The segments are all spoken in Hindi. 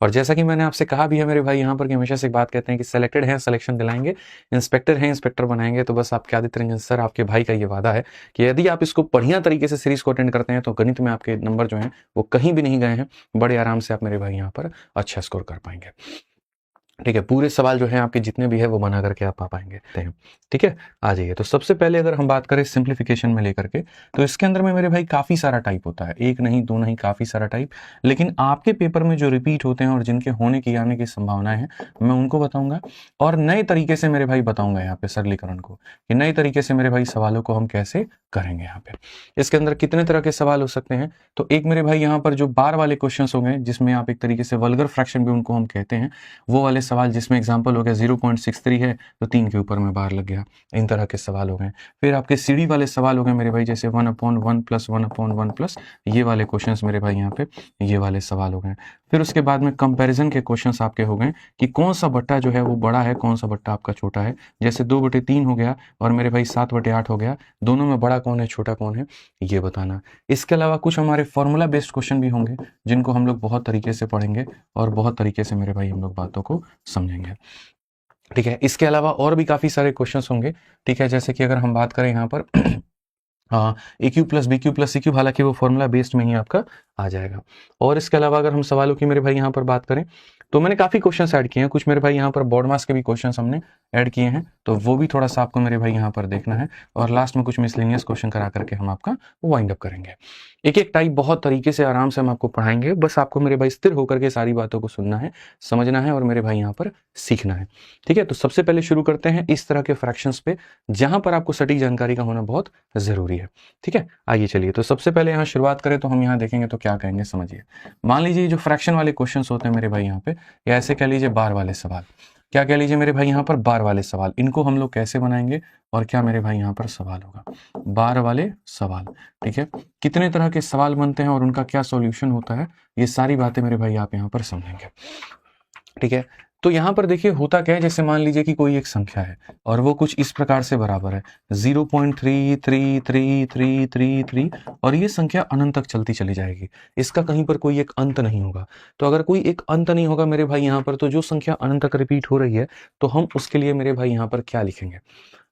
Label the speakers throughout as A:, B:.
A: और जैसा कि मैंने आपसे कहा भी है मेरे भाई यहाँ पर कि हमेशा से एक बात कहते हैं कि सिलेक्टेड है सिलेक्शन दिलाएंगे, इंस्पेक्टर है इंस्पेक्टर बनाएंगे। तो बस आपके आदित्य रंजन सर आपके भाई का ये वादा है कि यदि आप इसको बढ़िया तरीके से सीरीज को अटेंड करते हैं तो गणित में आपके नंबर जो हैं वो कहीं भी नहीं गए हैं, बड़े आराम से आप मेरे भाई यहाँ पर अच्छा स्कोर कर पाएंगे। ठीक है, पूरे सवाल जो है आपके जितने भी है वो बना करके आप पा पाएंगे। ठीक है, आ जाइए। तो सबसे पहले अगर हम बात करें सिंप्लीफिकेशन में लेकर के, तो इसके अंदर में मेरे भाई काफ़ी सारा टाइप होता है, एक नहीं दो नहीं काफ़ी सारा टाइप। लेकिन आपके पेपर में जो रिपीट होते हैं और जिनके होने की आने की संभावनाएं हैं मैं उनको बताऊंगा, और नए तरीके से मेरे भाई बताऊंगा यहाँ पे सरलीकरण को, कि नए तरीके से मेरे भाई सवालों को हम कैसे करेंगे। यहाँ पे इसके अंदर कितने तरह के सवाल हो सकते हैं, तो एक मेरे भाई यहाँ पर जो बार वाले क्वेश्चन होंगे, जिसमें आप एक तरीके से वल्गर फ्रैक्शन भी उनको हम कहते हैं, वो वाले सवाल जिसमें एग्जांपल हो गया 0.63 है तो 3 के ऊपर में बार लग गया, इन तरह के सवाल हो गए। फिर आपके सीढ़ी वाले सवाल हो गए मेरे भाई, जैसे 1/1 प्लस 1/1 प्लस, ये वाले क्वेश्चंस मेरे भाई यहाँ पे ये वाले सवाल हो गए। फिर उसके बाद में कंपैरिजन के क्वेश्चंस आपके हो गए कि कौन सा बट्टा जो है वो बड़ा है, कौन सा बट्टा आपका छोटा है। जैसे 2/3 हो गया और मेरे भाई 7/8 हो गया, दोनों में बड़ा कौन है छोटा कौन है ये बताना। इसके अलावा कुछ हमारे फॉर्मूला बेस्ड क्वेश्चन भी होंगे जिनको हम लोग बहुत तरीके से पढ़ेंगे और बहुत तरीके से मेरे भाई हम लोग बातों को समझेंगे। ठीक है, इसके अलावा और भी काफ़ी सारे क्वेश्चंस होंगे। ठीक है, जैसे कि अगर हम बात करें यहाँ पर A Q plus B Q plus C Q, हालांकि वो फॉर्मूला बेस्ड में ही आपका आ जाएगा। और इसके अलावा अगर हम सवालों की मेरे भाई यहाँ पर बात करें तो मैंने काफ़ी क्वेश्चंस ऐड किए हैं, कुछ मेरे भाई यहाँ पर बोर्ड मास के भी क्वेश्चंस हमने ऐड किए हैं, तो वो भी थोड़ा सा आपको मेरे भाई यहाँ पर देखना है। और लास्ट में कुछ मिसलेनियस क्वेश्चन करा करके हम आपका वाइंड अप करेंगे। एक एक टाइप बहुत तरीके से आराम से हम आपको पढ़ाएंगे, बस आपको मेरे भाई स्थिर होकर के सारी बातों को सुनना है, समझना है और मेरे भाई यहाँ पर सीखना है। ठीक है, तो सबसे पहले शुरू करते हैं इस तरह के फ्रैक्शंस पे जहां पर आपको सटीक जानकारी का होना बहुत जरूरी है। ठीक है, आइए चलिए। तो सबसे पहले यहाँ शुरुआत करें तो हम यहाँ देखेंगे तो क्या कहेंगे समझिए। मान लीजिए जो फ्रैक्शन वाले क्वेश्चंस होते हैं मेरे भाई यहाँ पे, या ऐसे कह लीजिए बार वाले सवाल, क्या कह लीजिए मेरे भाई यहाँ पर बार वाले सवाल, इनको हम लोग कैसे बनाएंगे और क्या मेरे भाई यहाँ पर सवाल होगा, बार वाले सवाल। ठीक है, कितने तरह के सवाल बनते हैं और उनका क्या सॉल्यूशन होता है, ये सारी बातें मेरे भाई आप यहाँ पर समझेंगे। ठीक है, तो यहां पर देखिए होता क्या है, जैसे मान लीजिए कि कोई एक संख्या है और वो कुछ इस प्रकार से बराबर है 0.333333, और ये संख्या अनंत तक चलती चली जाएगी, इसका कहीं पर कोई एक अंत नहीं होगा। तो अगर कोई एक अंत नहीं होगा मेरे भाई यहाँ पर, तो जो संख्या अनंत तक रिपीट हो रही है तो हम उसके लिए मेरे भाई यहाँ पर क्या लिखेंगे,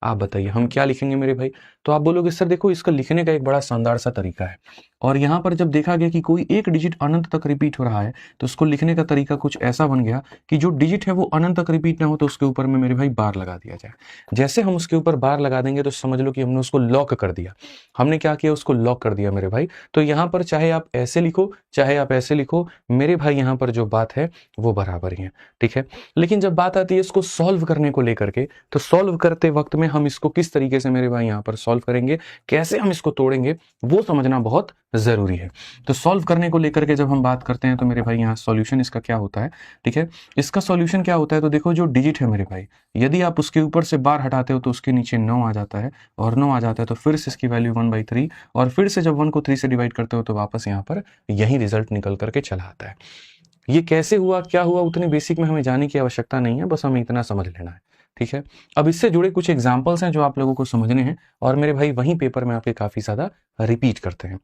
A: आप बताइए हम क्या लिखेंगे मेरे भाई। तो आप बोलोगे सर देखो इसका लिखने का एक बड़ा शानदार सा तरीका है, और यहाँ पर जब देखा गया कि कोई एक डिजिट अनंत तक रिपीट हो रहा है तो उसको लिखने का तरीका कुछ ऐसा बन गया कि जो डिजिट है वो अनंत तक रिपीट ना हो तो उसके ऊपर में मेरे भाई बार लगा दिया जाए। जैसे हम उसके ऊपर बार लगा देंगे तो समझ लो कि हमने उसको लॉक कर दिया। हमने क्या किया, उसको लॉक कर दिया मेरे भाई। तो यहाँ पर चाहे आप ऐसे लिखो चाहे आप ऐसे लिखो, मेरे भाई यहाँ पर जो बात है वो बराबर ही है। ठीक है, लेकिन जब बात आती है इसको सॉल्व करने को लेकर के, तो सॉल्व करते वक्त में हम इसको किस तरीके से मेरे भाई यहाँ पर सॉल्व करेंगे, कैसे हम इसको तोड़ेंगे, वो समझना बहुत जरूरी है। तो सॉल्व करने को लेकर के जब हम बात करते हैं तो मेरे भाई यहाँ सॉल्यूशन इसका क्या होता है। ठीक है, इसका सॉल्यूशन क्या होता है, तो देखो जो डिजिट है मेरे भाई, यदि आप उसके ऊपर से बार हटाते हो तो उसके नीचे 9 आ जाता है, और 9 आ जाता है तो फिर से इसकी वैल्यू 1/3, और फिर से जब 1 को 3 से डिवाइड करते हो तो वापस यहाँ पर यही रिजल्ट निकल करके चला आता है। ये कैसे हुआ क्या हुआ उतनी बेसिक में हमें जाने की आवश्यकता नहीं है, बस हमें इतना समझ लेना है। ठीक है, अब इससे जुड़े कुछ एग्जाम्पल्स हैं जो आप लोगों को समझने हैं, और मेरे भाई वहीं पेपर में आपके काफी ज्यादा रिपीट करते हैं।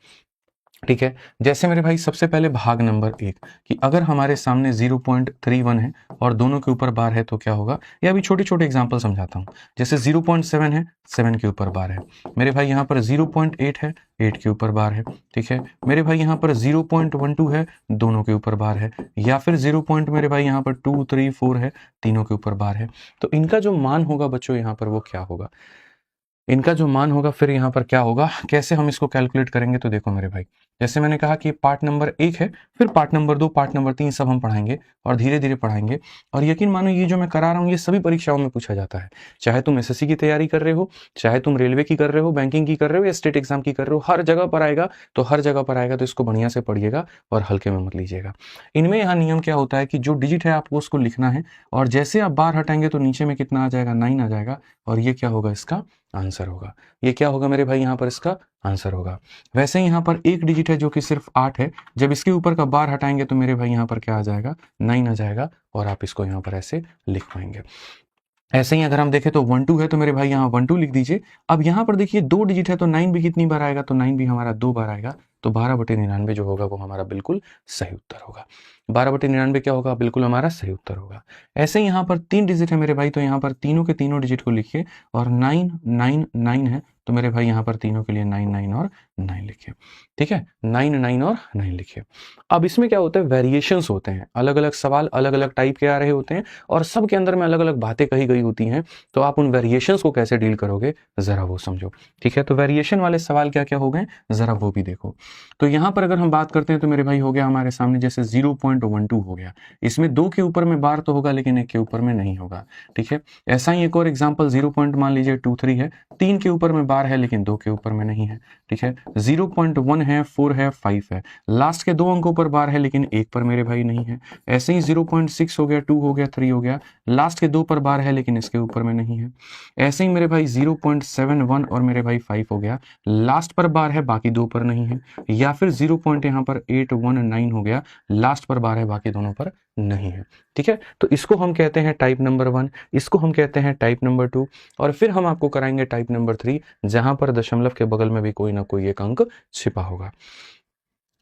A: ठीक है, जैसे मेरे भाई सबसे पहले भाग नंबर 1, कि अगर हमारे सामने 0.31 है और दोनों के ऊपर बार है तो क्या होगा, या अभी छोटे छोटे एग्जांपल समझाता हूं। जैसे 0.7 है, 7 के ऊपर बार है मेरे भाई, यहाँ पर 0.8 है, 8 के ऊपर बार है। ठीक है मेरे भाई, यहाँ पर 0.12 है, दोनों के ऊपर बार है, या फिर 0. मेरे भाई यहाँ पर 2, 3, 4 है, तीनों के ऊपर बार है। तो इनका जो मान होगा बच्चों यहाँ पर वो क्या होगा, इनका जो मान होगा फिर यहाँ पर क्या होगा, कैसे हम इसको कैलकुलेट करेंगे। तो देखो मेरे भाई, जैसे मैंने कहा कि पार्ट नंबर 1 है, फिर पार्ट नंबर 2, पार्ट नंबर 3 सब हम पढ़ाएंगे और धीरे धीरे पढ़ाएंगे। और यकीन मानो ये जो मैं करा रहा हूँ ये सभी परीक्षाओं में पूछा जाता है, चाहे तुम एसएससी की तैयारी कर रहे हो, चाहे तुम रेलवे की कर रहे हो, बैंकिंग की कर रहे हो या स्टेट एग्जाम की कर रहे हो, हर जगह पर आएगा। तो हर जगह पर आएगा तो इसको बढ़िया से पढ़िएगा और हल्के में मत लीजिएगा। इनमें यहाँ नियम क्या होता है कि जो डिजिट है आपको उसको लिखना है, और जैसे आप बार हटाएंगे तो नीचे में कितना आ जाएगा, 9 आ जाएगा, और ये क्या होगा, इसका आंसर होगा। ये क्या होगा मेरे भाई, यहाँ पर इसका आंसर होगा। वैसे ही यहाँ पर एक डिजिट है जो कि सिर्फ 8 है, जब इसके ऊपर का बार हटाएंगे तो मेरे भाई यहाँ पर क्या आ जाएगा, 9 आ जाएगा, और आप इसको यहाँ पर ऐसे लिख पाएंगे। ऐसे ही अगर हम देखें तो 1 2 है तो मेरे भाई यहाँ 1 2 लिख दीजिए। अब यहाँ पर देखिए 2 डिजिट है तो 9 भी कितनी बार आएगा, तो 9 भी हमारा 2 बार आएगा, तो 12/99 जो होगा वो हमारा बिल्कुल सही उत्तर होगा। 12/99 क्या होगा, बिल्कुल हमारा सही उत्तर होगा। ऐसे ही यहाँ पर 3 डिजिट है मेरे भाई, तो यहाँ पर तीनों के तीनों डिजिट को लिखिए और 999 है तो मेरे भाई यहाँ पर तीनों के लिए 99 और 9 लिखिए। ठीक है, 9 और 9 लिखिए। अब इसमें क्या होता है, वेरिएशंस होते हैं, अलग अलग सवाल अलग अलग टाइप के आ रहे होते हैं और सबके अंदर में अलग अलग बातें कही गई होती हैं, तो आप उन वेरिएशंस को कैसे डील करोगे जरा वो समझो। ठीक है, तो वेरिएशन वाले सवाल क्या क्या हो गए जरा वो भी देखो। तो यहाँ पर अगर हम बात करते हैं तो मेरे भाई हो गया हमारे सामने जैसे 0.12 हो गया, इसमें 2 के ऊपर में बार तो होगा लेकिन 1 के ऊपर में नहीं होगा। ठीक है, ऐसा ही एक और एग्जाम्पल 0. मान लीजिए 23 है, 3 के ऊपर में बार है लेकिन 2 के ऊपर में नहीं है। ठीक है, 0.1 है, 4 है, 5 है, लास्ट के 2 अंकों पर बार है लेकिन 1 पर मेरे भाई नहीं है। ऐसे ही 0.6 हो गया, 2 हो गया, 3 हो गया, लास्ट के 2 पर बार है लेकिन इसके ऊपर में नहीं है। ऐसे ही मेरे भाई 0.71 और मेरे भाई 5 हो गया, लास्ट पर बार है बाकी 2 पर नहीं है। या फिर 0. यहाँ पर 819 हो गया, लास्ट पर बार है बाकी दोनों पर नहीं है। ठीक है, तो इसको हम कहते हैं टाइप नंबर 1, इसको हम कहते हैं टाइप नंबर 2, और फिर हम आपको कराएंगे टाइप नंबर 3 जहां पर दशमलव के बगल में भी कोई ना कोई एक अंक छिपा होगा।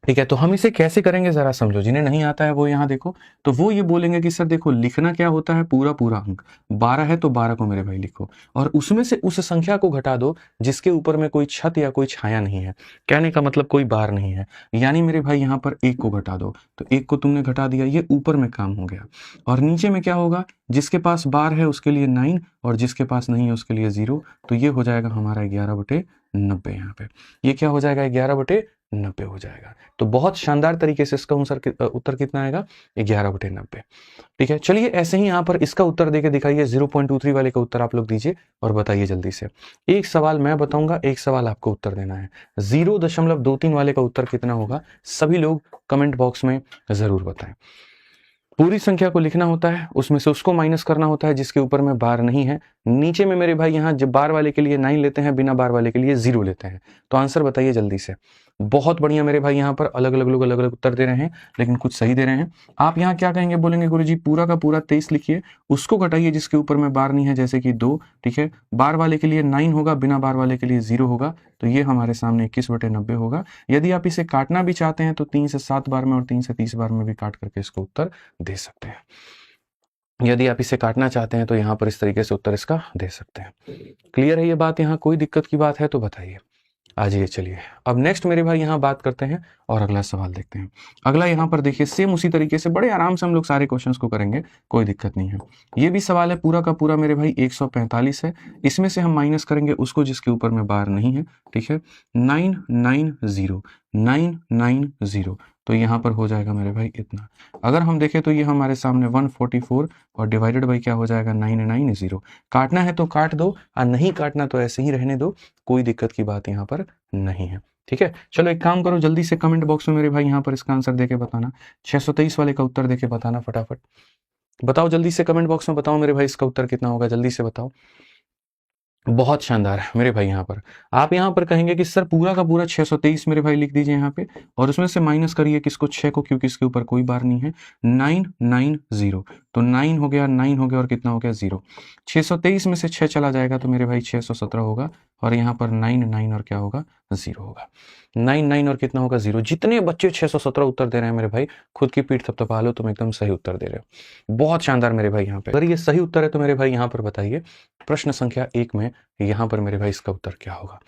A: ठीक है, तो हम इसे कैसे करेंगे जरा समझो, जिन्हें नहीं आता है वो यहाँ देखो, तो वो ये बोलेंगे कि सर देखो लिखना क्या होता है, पूरा पूरा अंक 12 है तो 12 को मेरे भाई लिखो और उसमें से उस संख्या को घटा दो जिसके ऊपर में कोई छत या कोई छाया नहीं है, कहने का मतलब कोई बार नहीं है, यानी मेरे भाई यहाँ पर 1 को घटा दो, तो 1 को तुमने घटा दिया, ये ऊपर में काम हो गया। और नीचे में क्या होगा, जिसके पास बार है उसके लिए 9 और जिसके पास नहीं है उसके लिए 0, तो ये हो जाएगा हमारा 11/90। यहाँ पे ये क्या हो जाएगा, 11/90 हो जाएगा। तो बहुत शानदार तरीके से इसका उत्तर कितना आएगा, 11/90। ठीक है, चलिए ऐसे ही यहाँ पर इसका उत्तर देके दिखाइए, 0.23 वाले का उत्तर आप लोग दीजिए और बताइए जल्दी से। एक सवाल मैं बताऊंगा, एक सवाल आपको उत्तर देना है। 0.23 वाले का उत्तर कितना होगा, सभी लोग कमेंट बॉक्स में जरूर बताएं। पूरी संख्या को लिखना होता है, उसमें से उसको माइनस करना होता है जिसके ऊपर में बार नहीं है। नीचे में मेरे भाई यहाँ जब बार वाले के लिए 9 लेते हैं, बिना बार वाले के लिए 0 लेते हैं। तो आंसर बताइए जल्दी से। बहुत बढ़िया मेरे भाई, यहाँ पर अलग अलग लोग अलग अलग उत्तर दे रहे हैं लेकिन कुछ सही दे रहे हैं। आप यहाँ क्या कहेंगे, बोलेंगे गुरुजी पूरा का पूरा 23 लिखिए, उसको घटाइए जिसके ऊपर में बार नहीं है जैसे कि 2। ठीक है, बार वाले के लिए 9 होगा, बिना बार वाले के लिए 0 होगा, तो ये हमारे सामने 21/90 होगा। यदि आप इसे काटना भी चाहते हैं तो 3 से 7 बार में और 3 से 30 बार में भी काट करके इसको उत्तर दे सकते हैं। यदि आप इसे काटना चाहते हैं तो यहाँ पर इस तरीके से उत्तर इसका दे सकते हैं। क्लियर है ये बात, यहाँ कोई दिक्कत की बात है तो बताइए। आ जाइए, चलिए अब नेक्स्ट मेरे भाई यहाँ बात करते हैं और अगला सवाल देखते हैं। अगला यहाँ पर देखिए, सेम उसी तरीके से बड़े आराम से हम लोग सारे क्वेश्चंस को करेंगे, कोई दिक्कत नहीं है। ये भी सवाल है पूरा का पूरा मेरे भाई 145 है, इसमें से हम माइनस करेंगे उसको जिसके ऊपर में बार नहीं है। ठीक है, 990 तो यहाँ पर हो जाएगा मेरे भाई इतना। अगर हम देखें तो ये हमारे सामने 144 और डिवाइडेड बाई क्या हो जाएगा, 990। काटना है तो काट दो और नहीं काटना तो ऐसे ही रहने दो, कोई दिक्कत की बात यहाँ पर नहीं है। ठीक है, चलो एक काम करो, जल्दी से कमेंट बॉक्स में मेरे भाई यहाँ पर इसका आंसर देके बताना, 623 वाले का उत्तर देके बताना, फटाफट बताओ जल्दी से कमेंट बॉक्स में बताओ मेरे भाई इसका उत्तर कितना होगा, जल्दी से बताओ। बहुत शानदार मेरे भाई, यहाँ पर आप यहाँ पर कहेंगे कि सर पूरा का पूरा 623 मेरे भाई लिख दीजिए यहाँ पे और उसमें से माइनस करिए किसको, 6 को, क्योंकि इसके ऊपर कोई बार नहीं है। 990 तो 9 हो गया, 9 हो गया और कितना हो गया 0। 623 में से 6 चला जाएगा तो मेरे भाई 617 होगा और यहाँ पर 9 और क्या होगा 0 होगा। 9 और कितना होगा 0। जितने बच्चे 617 उत्तर दे रहे हैं मेरे भाई, खुद की पीठ थपथपा लो, तुम एकदम सही उत्तर दे रहे हो, बहुत शानदार मेरे भाई। यहाँ पे अगर ये सही उत्तर है तो मेरे भाई यहाँ पर बताइए प्रश्न संख्या 1 में यहाँ पर मेरे भाई इसका उत्तर क्या होगा।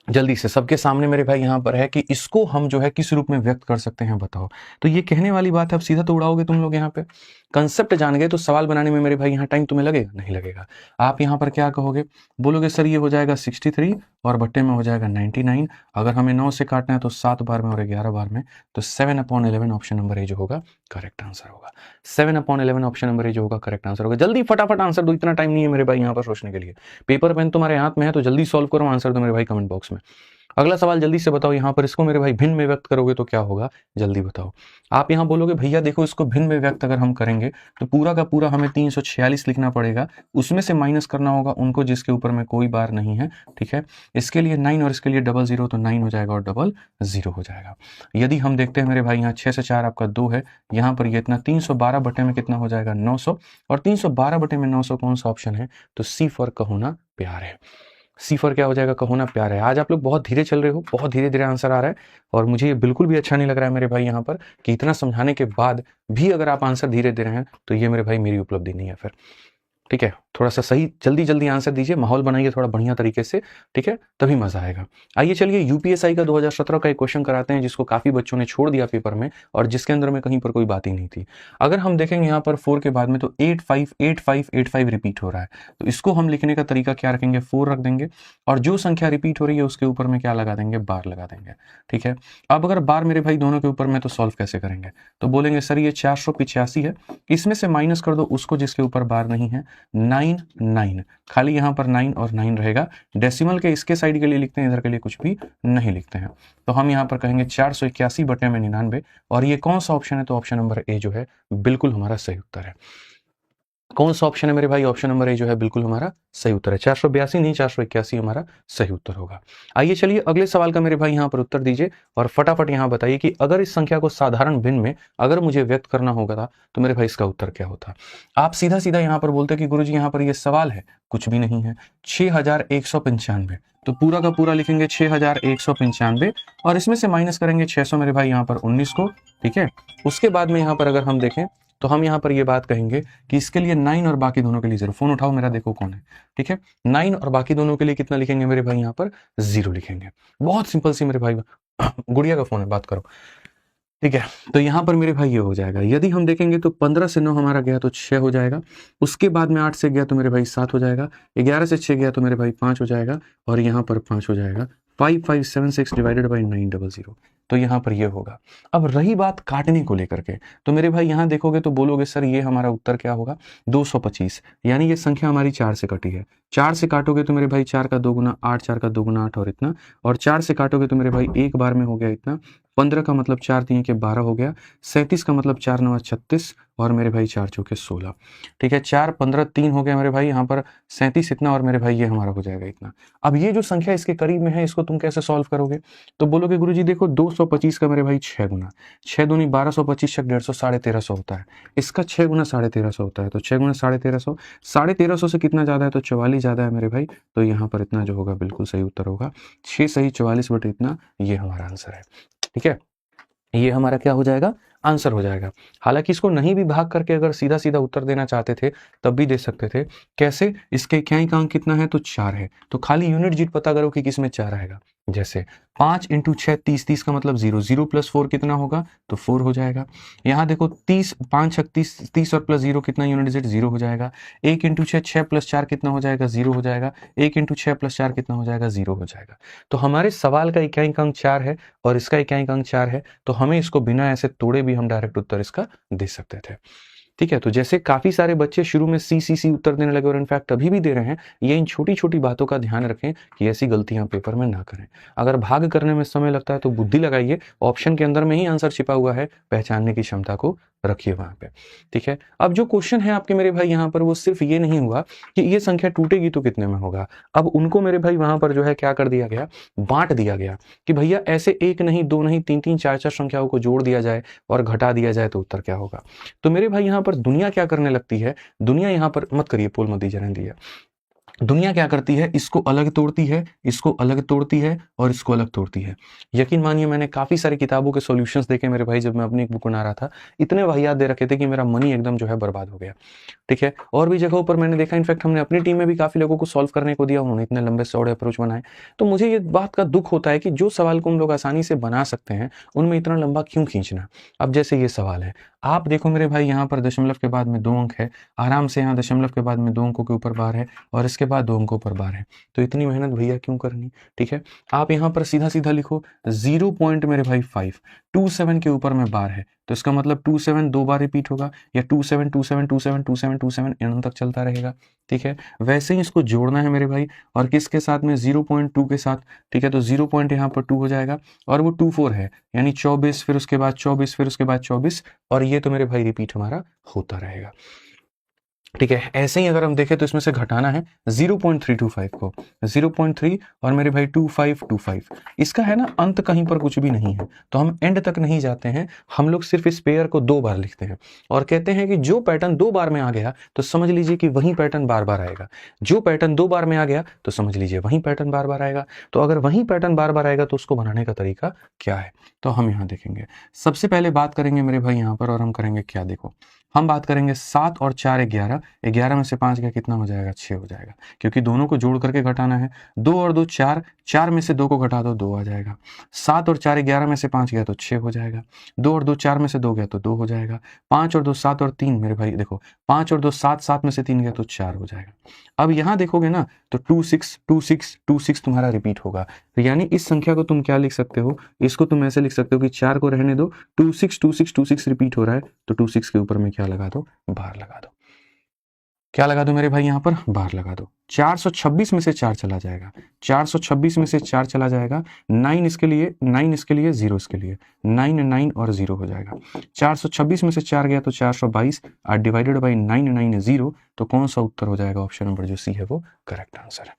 A: जल्दी से सबके सामने मेरे भाई यहाँ पर है कि इसको हम जो है किस रूप में व्यक्त कर सकते हैं, बताओ। तो ये कहने वाली बात है, अब सीधा तो उड़ाओगे तुम लोग। यहाँ पे कंसेप्ट जान गए तो सवाल बनाने में मेरे भाई यहाँ टाइम तुम्हें लगेगा, नहीं लगेगा। आप यहाँ पर क्या कहोगे, बोलोगे सर ये हो जाएगा 63 और बट्टे में हो जाएगा 99। अगर हमें 9 से काटना है तो 7 बार में और 11 बार में, तो 7/11 ऑप्शन नंबर ए जो होगा करेक्ट आंसर होगा। 7/11 ऑप्शन नंबर ए जो होगा करेक्ट आंसर होगा। जल्दी फटाफट आंसर दो, इतना टाइम नहीं है मेरे भाई यहाँ पर सोचने के लिए। पेपर पेन तुम्हारे हाथ में है तो जल्दी सॉल्व करो, आंसर दो मेरे भाई कमेंट बॉक्स में। अगला सवाल जल्दी से बताओ, यहाँ पर इसको मेरे भाई भिन्न में व्यक्त करोगे तो क्या होगा, जल्दी बताओ। आप यहाँ बोलोगे भैया देखो इसको भिन्न में व्यक्त अगर हम करेंगे तो पूरा का पूरा हमें 346 लिखना पड़ेगा, उसमें से माइनस करना होगा उनको जिसके ऊपर में कोई बार नहीं है। ठीक है, इसके लिए 9 और इसके लिए 00 तो 9 हो जाएगा और 00 हो जाएगा। यदि हम देखते हैं मेरे भाई यहाँ 6 से 4 आपका 2 है, यहाँ पर ये इतना 312 बटे में कितना हो जाएगा 900 और 312 बटे में 900 कौन सा ऑप्शन है, तो सी फॉर कहो ना प्यार है। C4 क्या हो जाएगा, कहो ना प्यार है। आज आप लोग बहुत धीरे चल रहे हो, बहुत धीरे धीरे आंसर आ रहा है और मुझे ये बिल्कुल भी अच्छा नहीं लग रहा है मेरे भाई यहाँ पर कि इतना समझाने के बाद भी अगर आप आंसर धीरे दे रहे हैं तो ये मेरे भाई मेरी उपलब्धि नहीं है फिर। ठीक है, थोड़ा सा सही जल्दी जल्दी आंसर दीजिए, माहौल बनाइए थोड़ा बढ़िया तरीके से, ठीक है, तभी मजा आएगा। आइए चलिए यूपीएसआई का 2017 का एक क्वेश्चन कराते हैं जिसको काफी बच्चों ने छोड़ दिया पेपर में और जिसके अंदर में कहीं पर कोई बात ही नहीं थी। अगर हम देखेंगे यहाँ पर 4 के बाद में तो 858585 रिपीट हो रहा है, तो इसको हम लिखने का तरीका क्या रखेंगे, 4 रख देंगे और जो संख्या रिपीट हो रही है उसके ऊपर में क्या लगा देंगे, बार लगा देंगे। ठीक है, अब अगर बार मेरे भाई दोनों के ऊपर में तो सॉल्व कैसे करेंगे, तो बोलेंगे सर ये 485 है, इसमें से माइनस कर दो उसको जिसके ऊपर बार नहीं है, 9 खाली यहाँ पर 9 और 9 रहेगा। डेसिमल के इसके साइड के लिए लिखते हैं, इधर के लिए कुछ भी नहीं लिखते हैं, तो हम यहाँ पर कहेंगे 481 बटे में 99 और ये कौन सा ऑप्शन है, तो ऑप्शन नंबर ए जो है बिल्कुल हमारा सही उत्तर है। कौन सा ऑप्शन है मेरे भाई, ऑप्शन नंबर ए जो है बिल्कुल हमारा सही उत्तर है। 482 नहीं 481 हमारा सही उत्तर होगा। आइए चलिए अगले सवाल का मेरे भाई यहाँ पर उत्तर दीजिए और फटाफट यहाँ बताइए कि अगर इस संख्या को साधारण भिन्न में अगर मुझे व्यक्त करना होगा था तो मेरे भाई इसका उत्तर क्या होता। आप सीधा सीधा यहाँ पर बोलते कि गुरुजी यहाँ पर ये सवाल है, कुछ भी नहीं है। 6195 तो पूरा का पूरा लिखेंगे 6195 और इसमें से माइनस करेंगे 600 मेरे भाई यहाँ पर 19 को। ठीक है, उसके बाद में यहाँ पर अगर हम देखें तो हम यहाँ पर ये बात कहेंगे कि इसके लिए 9 और बाकी दोनों के लिए 0। फोन उठाओ मेरा, देखो कौन है। ठीक है, 9 और बाकी दोनों के लिए कितना लिखेंगे मेरे भाई, यहाँ पर 0 लिखेंगे। बहुत सिंपल सी मेरे भाई, गुड़िया का फोन है, बात करो। ठीक है, तो यहाँ पर मेरे भाई ये हो जाएगा। यदि हम देखेंगे तो 15 से 9 हमारा गया तो 6 हो जाएगा, उसके बाद में 8 से गया तो मेरे भाई 7 हो जाएगा, 11 से 6 गया तो मेरे भाई 5 हो जाएगा और यहाँ पर 5 हो जाएगा। 5576 डिवाइडेड बाई 900, तो यहाँ पर ये होगा। अब रही बात काटने को लेकर के, तो मेरे भाई यहाँ देखोगे तो बोलोगे सर ये हमारा उत्तर क्या होगा, 225, यानी ये संख्या हमारी 4 से कटी है। 4 से काटोगे तो मेरे भाई 4 का 2 गुना 8, 4 का 2 गुना 8 और इतना, और 4 से काटोगे तो मेरे भाई एक बार में हो गया इतना। 15 का मतलब 4 3 के 12 हो गया। 37 का मतलब 4 9 36 और मेरे भाई 4 चौके 16। ठीक है, 4 15 3 हो गया मेरे भाई, यहाँ पर 37 इतना और मेरे भाई ये हमारा हो जाएगा इतना। अब ये जो संख्या इसके करीब में है इसको तुम कैसे सॉल्व करोगे, तो बोलोगे गुरुजी देखो 225 का मेरे भाई 6 गुना 6 दूनी 1225 छक 150 1350 होता है, इसका 6 गुना 1350 होता है, तो 6 गुना 1350, 1350 से कितना ज्यादा है तो 44 ज्यादा है मेरे भाई, तो यहाँ पर इतना जो होगा बिल्कुल सही उत्तर होगा। 6 सही 44 बटे इतना, ये हमारा आंसर है। ठीक है, ये हमारा क्या हो जाएगा, आंसर हो जाएगा। हालांकि इसको नहीं भी भाग करके अगर सीधा सीधा उत्तर देना चाहते थे तब भी दे सकते थे। कैसे, इसके इकाई अंक कितना है तो 4 है, तो खाली यूनिट डिजिट पता करो कि किसमें 4 आएगा। जैसे 5 × 6 30, 30 का मतलब 0, 0 + 4 कितना होगा तो 4 हो जाएगा। यहाँ देखो 30 5 6 30, 30 और प्लस 0 कितना यूनिट डिजिट 0 हो जाएगा। 1 × 6 6 + 4 कितना हो जाएगा 0 हो जाएगा। 1 × 6 + 4 कितना हो जाएगा 0 हो जाएगा। तो हमारे सवाल का इकाई अंक 4 है और इसका इकाई अंक 4 है, तो हमें इसको बिना ऐसे तोड़े भी हम डायरेक्ट उत्तर इसका दे सकते थे। ठीक है, तो जैसे काफी सारे बच्चे शुरू में सी उत्तर देने लगे और इनफैक्ट अभी भी दे रहे हैं, ये इन छोटी छोटी बातों का ध्यान रखें कि ऐसी गलतियां पेपर में ना करें। अगर भाग करने में समय लगता है तो बुद्धि लगाइए, ऑप्शन के अंदर में ही आंसर छिपा हुआ है, पहचानने की क्षमता को रखिए वहां पे। ठीक है, अब जो क्वेश्चन है आपके मेरे भाई यहाँ पर वो सिर्फ ये नहीं हुआ कि ये संख्या टूटेगी तो कितने में होगा, अब उनको मेरे भाई वहां पर जो है क्या कर दिया गया, बांट दिया गया कि भैया ऐसे 1 नहीं 2 नहीं 3 3 4 4 संख्याओं को जोड़ दिया जाए और घटा दिया जाए तो उत्तर क्या होगा। तो मेरे भाई यहाँ पर दुनिया क्या करने लगती है, दुनिया यहाँ पर मत करिए, पोल मत दीजिए, रहने दीजिए। दुनिया क्या करती है, इसको अलग तोड़ती है, इसको अलग तोड़ती है और इसको अलग तोड़ती है। यकीन मानिए मैंने काफी सारी किताबों के सॉल्यूशंस देखे मेरे भाई, जब मैं अपनी एक बुक बना रहा था इतने वाहियात दे रखे थे कि मेरा मनी एकदम जो है बर्बाद हो गया। ठीक है, और भी जगहों पर मैंने देखा, इनफैक्ट हमने अपनी टीम में भी काफी लोगों को सॉल्व करने को दिया, उन्होंने इतने लंबे चौड़े अप्रोच बनाए। तो मुझे ये बात का दुख होता है कि जो सवाल को हम लोग आसानी से बना सकते हैं उनमें इतना लंबा क्यों खींचना। अब जैसे ये सवाल है, आप देखो मेरे भाई यहाँ पर दशमलव के बाद में 2 अंक है, आराम से यहाँ दशमलव के बाद में 2 अंकों के ऊपर बार है और इसके बाद 2 अंकों पर बार है, तो इतनी मेहनत भैया क्यों करनी। ठीक है, आप यहाँ पर सीधा सीधा लिखो 0 पॉइंट मेरे भाई 5, 27 के ऊपर में बार है, तो इसका मतलब 27 2 बार रिपीट होगा, या 27 27 27 27 27 एन तक चलता रहेगा। ठीक है, वैसे ही इसको जोड़ना है मेरे भाई, और किसके साथ में 0.2 के साथ। ठीक है, तो 0 पॉइंट यहाँ पर 2 हो जाएगा और वो 24 है, यानी 24, फिर उसके बाद 24, फिर उसके बाद 24, और ये तो मेरे भाई रिपीट हमारा होता रहेगा। ठीक है। ऐसे ही अगर हम देखें तो इसमें से घटाना है 0.325 को, 0.3 और मेरे भाई 2525, इसका है ना अंत कहीं पर कुछ भी नहीं है, तो हम एंड तक नहीं जाते हैं, हम लोग सिर्फ इस पेयर को 2 बार लिखते हैं और कहते हैं कि जो पैटर्न 2 बार में आ गया तो समझ लीजिए कि वही पैटर्न बार बार आएगा, जो पैटर्न 2 बार में आ गया तो समझ लीजिए वही पैटर्न बार बार आएगा। तो अगर वही पैटर्न बार बार आएगा तो उसको बनाने का तरीका क्या है, तो हम यहाँ देखेंगे। सबसे पहले बात करेंगे मेरे भाई यहाँ पर, और हम करेंगे क्या, देखो हम बात करेंगे 7 और 4 11, 11 में से 5 गया कितना हो जाएगा, 6 हो जाएगा, क्योंकि दोनों को जोड़ करके घटाना है। 2 और 2 4, 4 में से 2 को घटा दो 2 आ जाएगा। 7 और 4 11 में से 5 गया तो 6 हो जाएगा। 2 और 2 4 में से 2 गया तो 2 हो जाएगा। 5 और 2 7 और 3 मेरे भाई देखो, 5 और 2 7, 7 में से 3 गया तो 4 हो जाएगा। अब यहाँ देखोगे ना तो 2 6 2 6 2 6 तुम्हारा रिपीट होगा, तो यानी इस संख्या को तुम क्या लिख सकते हो, इसको तुम ऐसे लिख सकते हो कि 4 को रहने दो, 2 6 2 6 2 6 रिपीट हो रहा है, तो 2 6 के ऊपर में क्या लगा दो, बार लगा दो। क्या लगा दो मेरे भाई यहाँ पर, बार लगा दो। 426 में से 4 चला जाएगा, 426 में से 4 चला जाएगा, 9 इसके लिए, 9 इसके लिए, 0 इसके लिए, 9 9 और 0 हो जाएगा। 426 में से 4 गया तो 422, डिवाइडेड बाई 9 9 0, तो कौन सा उत्तर हो जाएगा, ऑप्शन नंबर जो सी है वो करेक्ट आंसर है।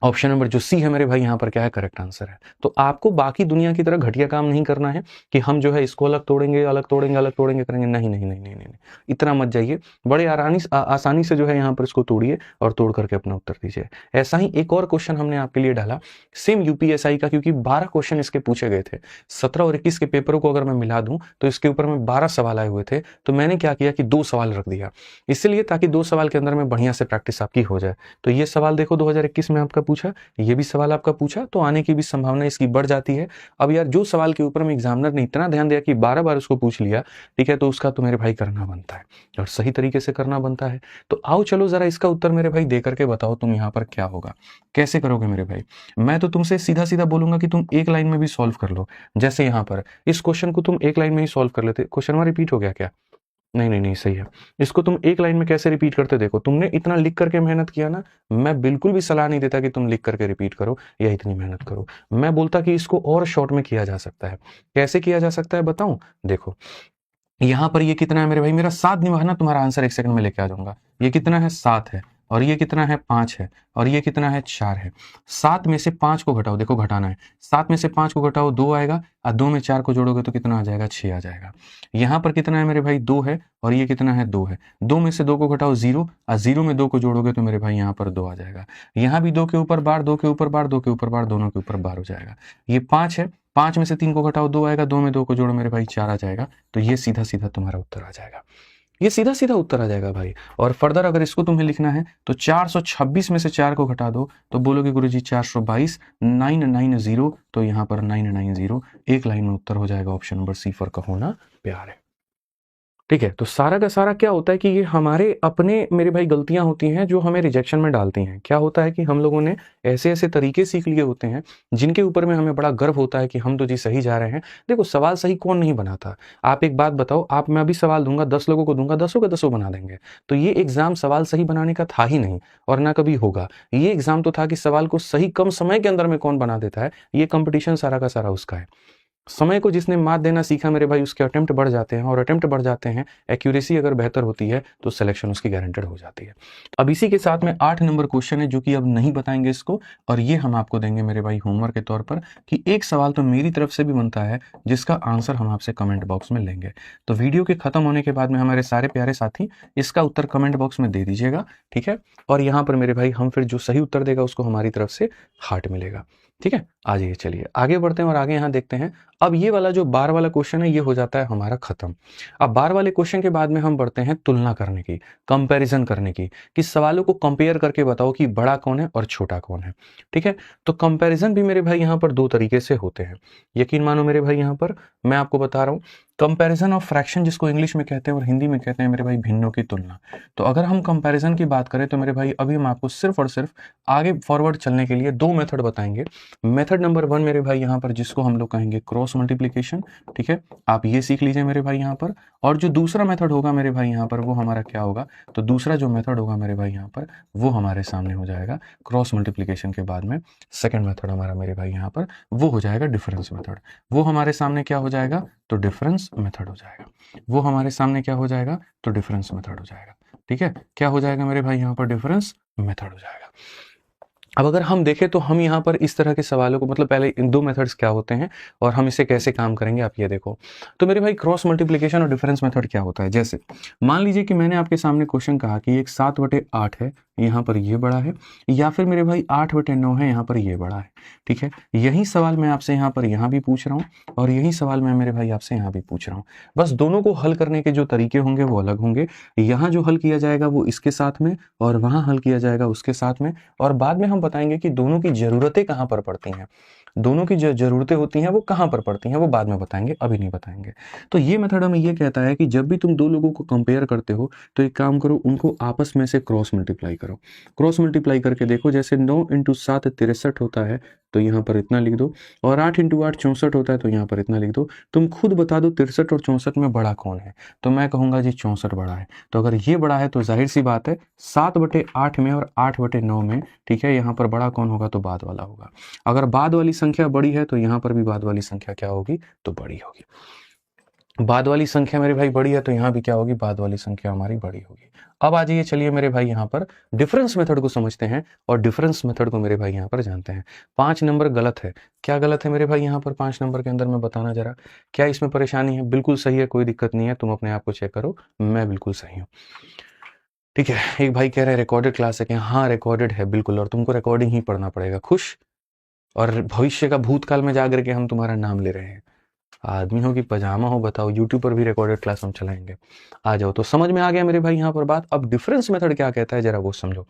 A: ऑप्शन नंबर जो सी है मेरे भाई यहाँ पर क्या है, करेक्ट आंसर है। तो आपको बाकी दुनिया की तरह घटिया काम नहीं करना है कि हम जो है इसको अलग तोड़ेंगे अलग तोड़ेंगे अलग तोड़ेंगे करेंगे, नहीं नहीं नहीं नहीं नहीं, इतना मत जाइए। बड़े आसानी से जो है यहाँ पर इसको तोड़िए और तोड़ करके अपना उत्तर दीजिए। ऐसा ही एक और क्वेश्चन हमने आपके लिए डाला सेम यूपीएसआई का, क्योंकि 12 क्वेश्चन इसके पूछे गए थे। 17 और 21 के पेपरों को अगर मैं मिला दूं तो इसके ऊपर में 12 सवाल आए हुए थे, तो मैंने क्या किया कि 2 सवाल रख दिया, इसलिए ताकि 2 सवाल के अंदर में बढ़िया से प्रैक्टिस आपकी हो जाए। तो ये सवाल देखो 2021 में आपका पूछा, ये भी सवाल आपका पूछा, तो आने की भी संभावना इसकी बढ़ जाती है। अब यार जो सवाल के ऊपर में एग्जामिनर ने इतना ध्यान दिया कि 12 बार उसको पूछ लिया, ठीक है, तो उसका तो मेरे भाई करना बनता है और सही तरीके से करना बनता है। तो आओ चलो जरा इसका उत्तर मेरे भाई दे करके बताओ तुम यहाँ पर क्या होगा, कैसे करोगे मेरे भाई। मैं तो तुमसे सीधा सीधा बोलूंगा कि तुम एक लाइन में भी सॉल्व कर लो। जैसे यहाँ पर इस क्वेश्चन को तुम एक लाइन में ही सॉल्व कर लेते, क्वेश्चन में रिपीट हो गया क्या, नहीं नहीं नहीं सही है। इसको तुम एक लाइन में कैसे रिपीट करते, देखो तुमने इतना लिख करके मेहनत किया ना, मैं बिल्कुल भी सलाह नहीं देता कि तुम लिख करके रिपीट करो या इतनी मेहनत करो। मैं बोलता कि इसको और शॉर्ट में किया जा सकता है। कैसे किया जा सकता है बताऊं, देखो यहां पर ये कितना है मेरे भाई, मेरा 7 निभाना, तुम्हारा आंसर 1 सेकंड में लेके आ जाऊंगा। ये कितना है, 7 है, और ये कितना है, 5 है, और ये कितना है, 4 है। 7 में से 5 को घटाओ, देखो घटाना है, 7 में से 5 को घटाओ 2 आएगा, और 2 में 4 को जोड़ोगे तो कितना आ जाएगा, 6 आ जाएगा। यहाँ पर कितना है मेरे भाई, 2 है, और ये कितना है, 2 है। 2 में से 2 को घटाओ 0, और 0 में 2 को जोड़ोगे तो मेरे भाई यहाँ पर 2 आ जाएगा। यहाँ भी 2 के ऊपर बार, 2 के ऊपर बार, 2 के ऊपर बार, दोनों के ऊपर बार हो जाएगा। ये 5 है, 5 में से 3 को घटाओ 2 आएगा, 2 में 2 को जोड़ो मेरे भाई 4 आ जाएगा। तो ये सीधा सीधा तुम्हारा उत्तर आ जाएगा, ये सीधा सीधा उत्तर आ जाएगा भाई। और फर्दर अगर इसको तुम्हें लिखना है तो 426 में से 4 को घटा दो तो बोलोगे गुरुजी 422, 990, तो यहाँ पर 990 एक लाइन में उत्तर हो जाएगा। ऑप्शन नंबर सी फॉर का होना प्यार है। ठीक है, तो सारा का सारा क्या होता है कि ये हमारे अपने मेरे भाई गलतियां होती हैं जो हमें रिजेक्शन में डालती हैं। क्या होता है कि हम लोगों ने ऐसे ऐसे तरीके सीख लिए होते हैं जिनके ऊपर में हमें बड़ा गर्व होता है कि हम तो जी सही जा रहे हैं। देखो सवाल सही कौन नहीं बनाता, आप एक बात बताओ, आप मैं अभी सवाल दूंगा 10 लोगों को दूंगा, 10 के 10 बना देंगे। तो ये एग्जाम सवाल सही बनाने का था ही नहीं और ना कभी होगा। ये एग्जाम तो था कि सवाल को सही कम समय के अंदर में कौन बना देता है। ये कंपटीशन सारा का सारा उसका है। समय को जिसने मात देना सीखा मेरे भाई उसके अटेम्प्ट बढ़ जाते हैं, और अटेम्प्ट बढ़ जाते हैं, एक्यूरेसी अगर बेहतर होती है तो सिलेक्शन उसकी गारंटेड हो जाती है। अब इसी के साथ में 8 नंबर क्वेश्चन है जो कि अब नहीं बताएंगे इसको, और ये हम आपको देंगे मेरे भाई होमवर्क के तौर पर कि एक सवाल तो मेरी तरफ से भी बनता है जिसका आंसर हम आपसे कमेंट बॉक्स में लेंगे। तो वीडियो के खत्म होने के बाद में हमारे सारे प्यारे साथी इसका उत्तर कमेंट बॉक्स में दे दीजिएगा, ठीक है। और यहाँ पर मेरे भाई हम फिर जो सही उत्तर देगा उसको हमारी तरफ से हार्ट मिलेगा, ठीक है। आ जाइए चलिए आगे बढ़ते हैं और आगे यहाँ देखते हैं। अब ये वाला जो बार वाला क्वेश्चन है ये हो जाता है हमारा खत्म। अब बार वाले क्वेश्चन के बाद में हम बढ़ते हैं तुलना करने की, कंपैरिजन करने की, कि सवालों को कंपेयर करके बताओ कि बड़ा कौन है और छोटा कौन है, ठीक है। तो कंपैरिजन भी मेरे भाई यहाँ पर 2 तरीके से होते हैं, यकीन मानो मेरे भाई। यहाँ पर मैं आपको बता रहा हूँ कंपैरिजन ऑफ फ्रैक्शन, जिसको इंग्लिश में कहते हैं और हिंदी में कहते हैं मेरे भाई भिन्नों की तुलना। तो अगर हम कंपैरिजन की बात करें तो मेरे भाई अभी हम आपको सिर्फ और सिर्फ आगे फॉरवर्ड चलने के लिए 2 मेथड बताएंगे। मेथड नंबर 1 मेरे भाई यहाँ पर जिसको हम लोग कहेंगे क्रॉस मल्टीप्लिकेशन, ठीक है, आप ये सीख लीजिए मेरे भाई यहाँ पर। और जो दूसरा मेथड होगा मेरे भाई यहाँ पर वो हमारा क्या होगा, तो दूसरा जो मेथड होगा मेरे भाई यहाँ पर वो हमारे सामने हो जाएगा क्रॉस मल्टीप्लिकेशन के बाद में। सेकेंड मेथड हमारा मेरे भाई यहाँ पर वो हो जाएगा डिफरेंस मेथड। वो हमारे सामने क्या हो जाएगा, तो डिफरेंस मेथड हो जाएगा। वो हमारे सामने क्या हो जाएगा, तो डिफरेंस मेथड हो जाएगा। ठीक है, क्या हो जाएगा मेरे भाई यहाँ पर डिफरेंस मेथड हो जाएगा। अब अगर हम देखें तो हम यहाँ पर इस तरह के सवालों को, मतलब पहले इन दो मेथड्स क्या होते हैं और हम इसे कैसे काम करेंगे आप ये देखो। तो मेरे भाई क्रॉस मल्टीप्लिकेशन और डिफरेंस मेथड क्या होता है, जैसे मान लीजिए कि मैंने आपके सामने क्वेश्चन कहा कि एक 7/8 है, यहाँ पर ये बड़ा है, या फिर मेरे भाई 8/9 है, यहाँ पर ये बड़ा है। ठीक है, यही सवाल मैं आपसे यहाँ पर यहाँ भी पूछ रहा हूँ और यही सवाल मैं मेरे भाई आपसे यहाँ भी पूछ रहा हूँ। बस दोनों को हल करने के जो तरीके होंगे वो अलग होंगे। यहाँ जो हल किया जाएगा वो इसके साथ में और वहाँ हल किया जाएगा उसके साथ में, और बाद में हम बताएंगे कि दोनों की ज़रूरतें कहाँ पर पड़ती हैं। दोनों की जो ज़रूरतें होती हैं वो कहाँ पर पड़ती हैं वो बाद में बताएंगे, अभी नहीं बताएंगे। तो ये मेथड हमें ये कहता है कि जब भी तुम दो लोगों को कंपेयर करते हो तो एक काम करो, उनको आपस में से क्रॉस मल्टीप्लाई करो। क्रॉस मल्टीप्लाई करके देखो, जैसे 9 × 7 63 होता है तो यहाँ पर इतना लिख दो, और 8 × 8 64 होता है तो यहाँ पर इतना लिख दो। तुम खुद बता दो 63 और 64 में बड़ा कौन है, तो मैं कहूँगा जी 64 बड़ा है। तो अगर ये बड़ा है तो जाहिर सी बात है 7/8 में और 8/9 में, ठीक है, यहाँ पर बड़ा कौन होगा तो बाद वाला होगा। अगर बाद वाली संख्या बड़ी है तो यहाँ पर भी बाद वाली संख्या क्या होगी तो बड़ी होगी। बाद वाली संख्या मेरे भाई बड़ी है तो यहाँ भी क्या होगी, बाद वाली संख्या हमारी बड़ी होगी। अब आ जाइए, चलिए मेरे भाई यहाँ पर डिफरेंस मेथड को समझते हैं और डिफरेंस मेथड को मेरे भाई यहाँ पर जानते हैं। 5 नंबर गलत है, क्या गलत है मेरे भाई यहाँ पर 5 नंबर के अंदर, मैं बताना जरा, क्या इसमें परेशानी है? बिल्कुल सही है, कोई दिक्कत नहीं है, तुम अपने आप को चेक करो, मैं बिल्कुल सही हूँ। ठीक है, एक भाई कह रहे हैं रिकॉर्डेड क्लास है क्या? हाँ रिकॉर्डेड है बिल्कुल, और तुमको रिकॉर्डिंग ही पढ़ना पड़ेगा। खुश? और भविष्य का भूतकाल में जाकर के हम तुम्हारा नाम ले रहे हैं। आदमी हो कि पजामा हो, बताओ, यूट्यूब पर भी रिकॉर्डेड क्लास हम चलाएंगे। आ जाओ, तो समझ में आ गया मेरे भाई यहाँ पर बात। अब डिफरेंस मेथड क्या कहता है जरा वो समझो।